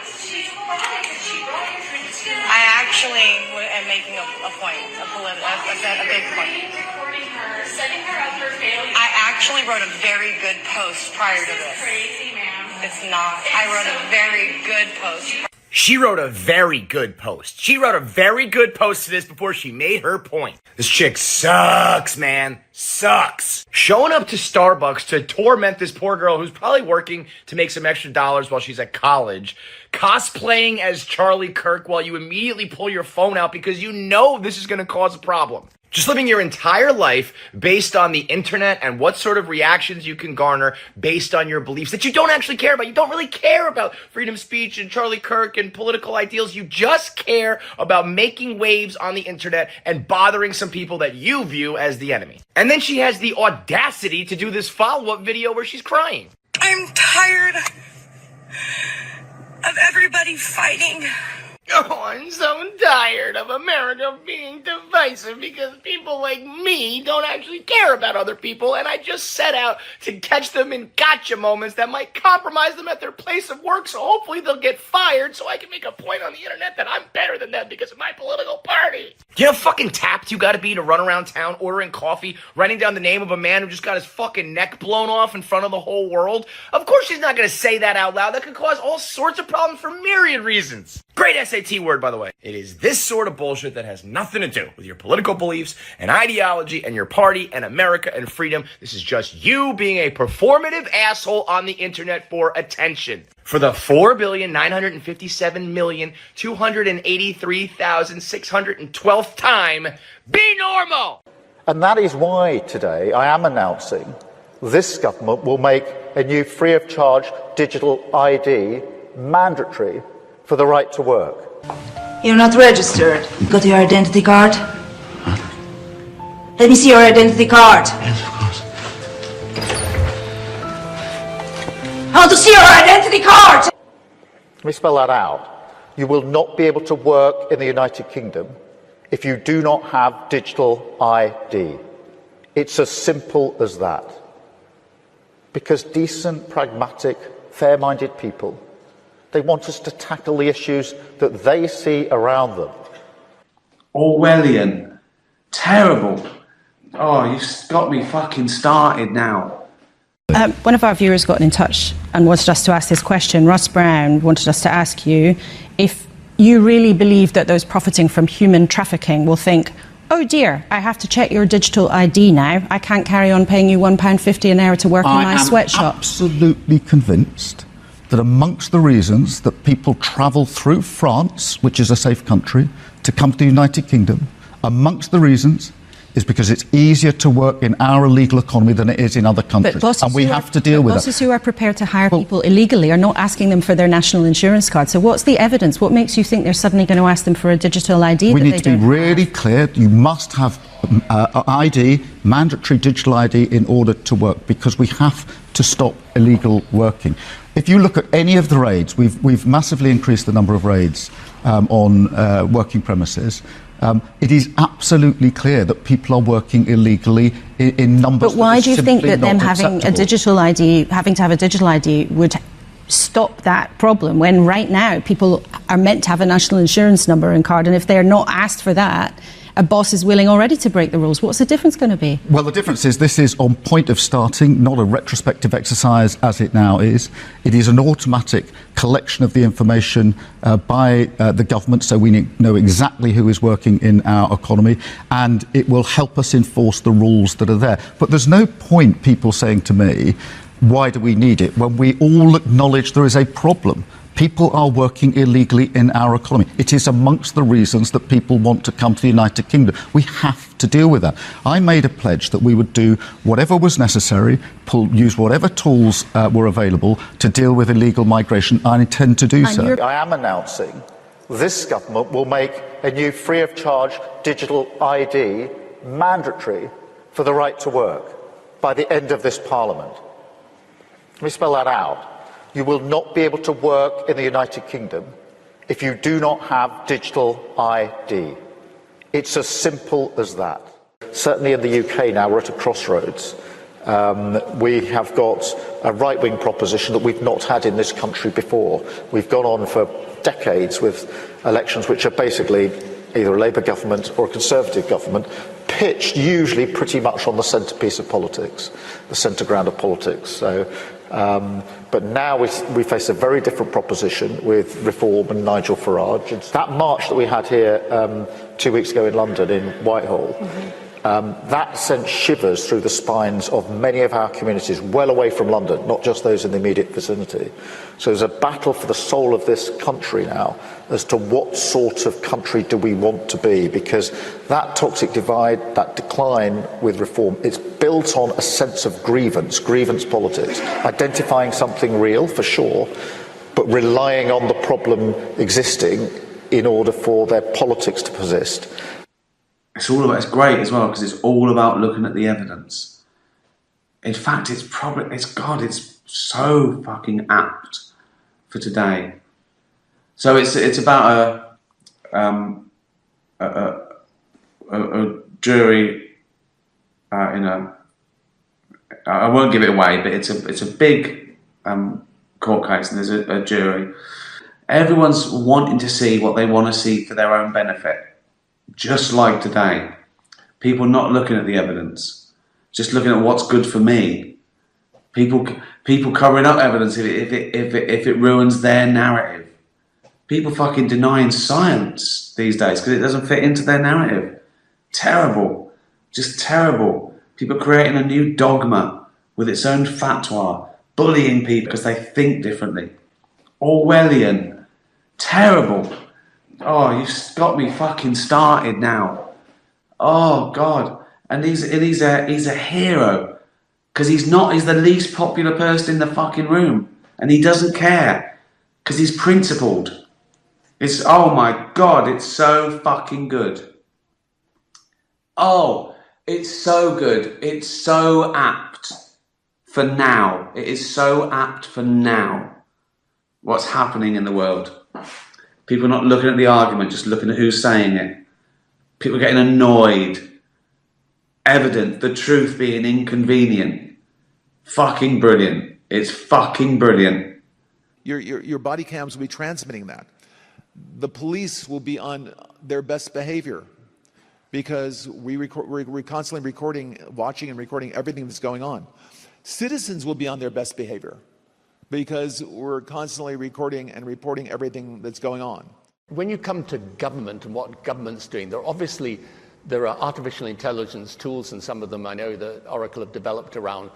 I actually am making a point, a big point. I actually wrote a very good post prior to this. It's not. I wrote a very good post. She wrote a very good post. She wrote a very good post to this before she made her point. This chick sucks, man. Sucks. Showing up to Starbucks to torment this poor girl who's probably working to make some extra dollars while she's at college. Cosplaying as Charlie Kirk while you immediately pull your phone out because you know this is going to cause a problem. Just living your entire life based on the internet and what sort of reactions you can garner based on your beliefs that you don't actually care about. You don't really care about freedom of speech and Charlie Kirk and political ideals. You just care about making waves on the internet and bothering some people that you view as the enemy. And then she has the audacity to do this follow-up video where she's crying. I'm tired of everybody fighting. Oh, I'm so tired of America being divisive because people like me don't actually care about other people, and I just set out to catch them in gotcha moments that might compromise them at their place of work, so hopefully they'll get fired so I can make a point on the internet that I'm better than them because of my political party. You know how fucking tapped you gotta be to run around town ordering coffee, writing down the name of a man who just got his fucking neck blown off in front of the whole world? Of course she's not gonna say that out loud. That could cause all sorts of problems for myriad reasons. Great SAT word, by the way. It is this sort of bullshit that has nothing to do with your political beliefs and ideology and your party and America and freedom. This is just you being a performative asshole on the internet for attention. For the 4,957,283,612th time, be normal! And that is why today I am announcing this government will make a new free of charge digital ID mandatory for the right to work. You're not registered. You got your identity card? Let me see your identity card. Yes, of course. I want to see your identity card! Let me spell that out. You will not be able to work in the United Kingdom if you do not have digital ID. It's as simple as that. Because decent, pragmatic, fair-minded people, they want us to tackle the issues that they see around them. Orwellian. Terrible. Oh, you've got me fucking started now. One of our viewers got in touch and wanted us to ask this question. Ross Brown wanted us to ask you if you really believe that those profiting from human trafficking will think, oh dear, I have to check your digital ID now. I can't carry on paying you £1.50 an hour to work in my sweatshop. I'm absolutely convinced that amongst the reasons that people travel through France, which is a safe country, to come to the United Kingdom, amongst the reasons is because it's easier to work in our illegal economy than it is in other countries. And we have to deal with that. Bosses who are prepared to hire people illegally are not asking them for their national insurance card. So what's the evidence? What makes you think they're suddenly going to ask them for a digital ID? We need to be really clear. You must have ID, mandatory digital ID, in order to work, because we have to stop illegal working. If you look at any of the raids, we've massively increased the number of raids on working premises. It is absolutely clear that people are working illegally in numbers. But why do you think that them having a digital ID, having to have a digital ID, would stop that problem when right now people are meant to have a national insurance number and card, and if they're not asked for that, a boss is willing already to break the rules? What's the difference going to be? Well, the difference is this is on point of starting, not a retrospective exercise as it now is. It is an automatic collection of the information by the government, so we know exactly who is working in our economy, and it will help us enforce the rules that are there. But there's no point people saying to me, why do we need it, when we all acknowledge there is a problem. People are working illegally in our economy. It is amongst the reasons that people want to come to the United Kingdom. We have to deal with that. I made a pledge that we would do whatever was necessary, use whatever tools were available to deal with illegal migration. I intend to do so. I am announcing this government will make a new free-of-charge digital ID mandatory for the right to work by the end of this Parliament. Let me spell that out. You will not be able to work in the United Kingdom if you do not have digital ID. It's as simple as that. Certainly in the UK now, we're at a crossroads. We have got a right-wing proposition that we've not had in this country before. We've gone on for decades with elections which are basically either a Labour government or a Conservative government, pitched usually pretty much on the centrepiece of politics, the centre ground of politics. So, but now we face a very different proposition with Reform and Nigel Farage. It's that march that we had here 2 weeks ago in London, in Whitehall, that sent shivers through the spines of many of our communities well away from London, not just those in the immediate vicinity. So there's a battle for the soul of this country now as to what sort of country do we want to be, because that toxic divide, that decline with Reform, it's built on a sense of grievance politics, identifying something real for sure, but relying on the problem existing in order for their politics to persist. It's great as well because it's all about looking at the evidence. In fact, it's so fucking apt for today. So it's about a jury in a. I won't give it away, but it's a big court case, and there's a jury. Everyone's wanting to see what they want to see for their own benefit. Just like today, people not looking at the evidence, just looking at what's good for me. People covering up evidence if it ruins their narrative. People fucking denying science these days because it doesn't fit into their narrative. Terrible, just terrible. People creating a new dogma with its own fatwa, bullying people because they think differently. Orwellian, terrible. Oh, you've got me fucking started now. Oh God! And he's a hero because he's the least popular person in the fucking room, and he doesn't care because he's principled. Oh my God! It's so fucking good. Oh, it's so good. It's so apt for now. It is so apt for now. What's happening in the world? People not looking at the argument, just looking at who's saying it. People getting annoyed. Evident, the truth being inconvenient. Fucking brilliant. It's fucking brilliant. Your body cams will be transmitting that. The police will be on their best behavior because we're constantly watching and recording everything that's going on. Citizens will be on their best behavior because we're constantly recording and reporting everything that's going on. When you come to government and what government's doing, there are artificial intelligence tools, and some of them I know that Oracle have developed around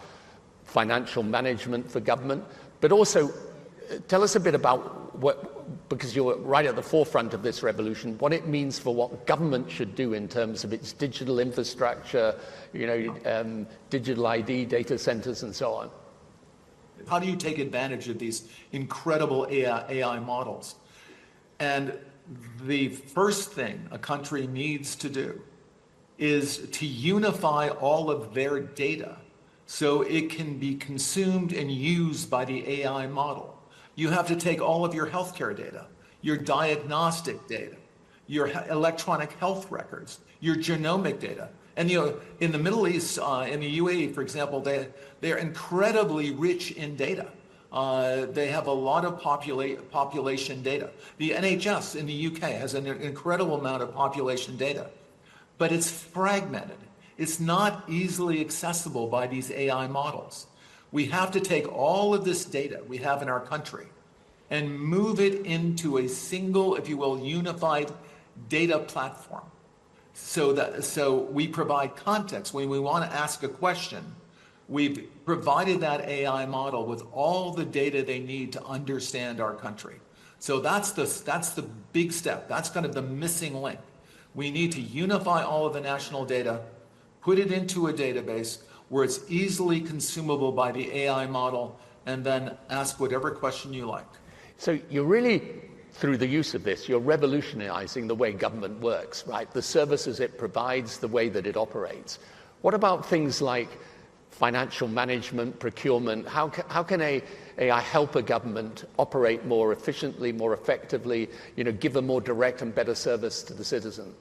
financial management for government. But also, tell us a bit about because you're right at the forefront of this revolution, what it means for what government should do in terms of its digital infrastructure, digital ID, data centers, and so on. How do you take advantage of these incredible AI models? And the first thing a country needs to do is to unify all of their data so it can be consumed and used by the AI model. You have to take all of your healthcare data, your diagnostic data, your electronic health records, your genomic data. And in the Middle East, in the UAE, for example, they're incredibly rich in data. They have a lot of population data. The NHS in the UK has an incredible amount of population data, but it's fragmented. It's not easily accessible by these AI models. We have to take all of this data we have in our country and move it into a single, if you will, unified data platform. So we provide context. When we want to ask a question, we've provided that AI model with all the data they need to understand our country. So that's the big step. That's kind of the missing link. We need to unify all of the national data, put it into a database where it's easily consumable by the AI model, and then ask whatever question you like. So you're really, through the use of this, you're revolutionizing the way government works, right? The services it provides, the way that it operates. What about things like financial management, procurement? How can AI help a government operate more efficiently, more effectively, give a more direct and better service to the citizen?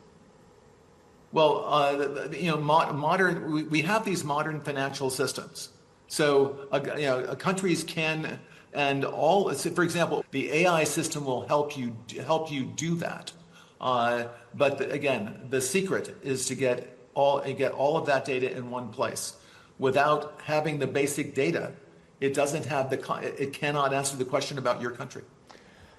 Well, we have these modern financial systems. So, countries can, and all, for example, the AI system will help you do that. But again, the secret is to get all of that data in one place. Without having the basic data, it cannot answer the question about your country.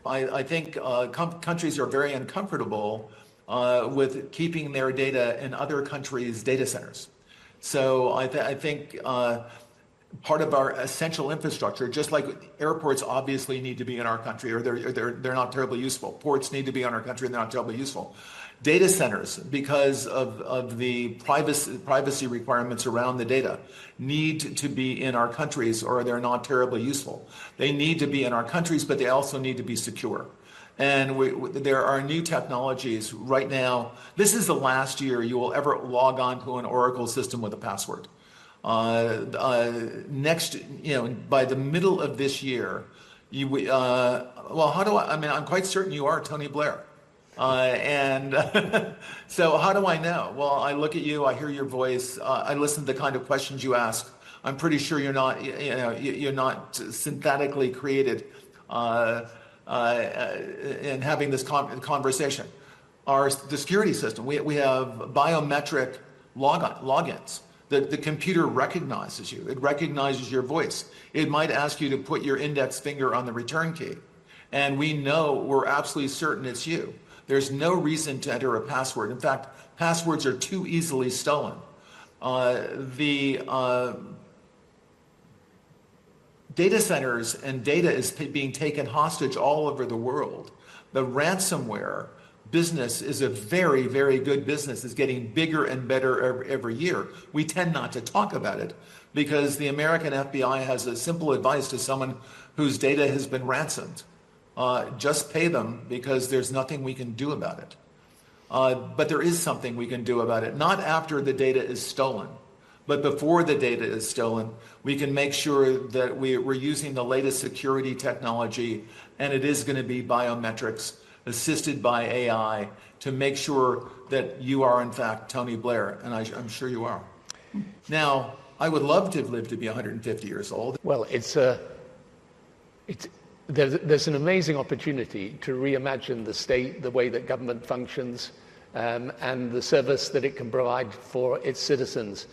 I think countries are very uncomfortable with keeping their data in other countries' data centers. So I think part of our essential infrastructure, just like airports obviously need to be in our country, or they're not terribly useful. Ports need to be in our country, and they're not terribly useful. Data centers, because of the privacy requirements around the data, need to be in our countries, or they're not terribly useful. They need to be in our countries, but they also need to be secure. And there are new technologies right now. This is the last year you will ever log on to an Oracle system with a password. Next, by the middle of this year, I'm quite certain you are Tony Blair. So how do I know? Well, I look at you, I hear your voice, I listen to the kind of questions you ask. I'm pretty sure you're not synthetically created in having this conversation. The security system, we have biometric logins. The computer recognizes you. It recognizes your voice. It might ask you to put your index finger on the return key. And we're absolutely certain it's you. There's no reason to enter a password. In fact, passwords are too easily stolen. The data centers and data is being taken hostage all over the world. The ransomware business is a very, very good business. It's getting bigger and better every year. We tend not to talk about it because the American FBI has a simple advice to someone whose data has been ransomed. Just pay them because there's nothing we can do about it. But there is something we can do about it, not after the data is stolen, but before the data is stolen. We can make sure that we're using the latest security technology, and it is going to be biometrics assisted by AI to make sure that you are in fact Tony Blair, and I'm sure you are. Now, I would love to have lived to be 150 years old. Well, there's an amazing opportunity to reimagine the state, the way that government functions, and the service that it can provide for its citizens.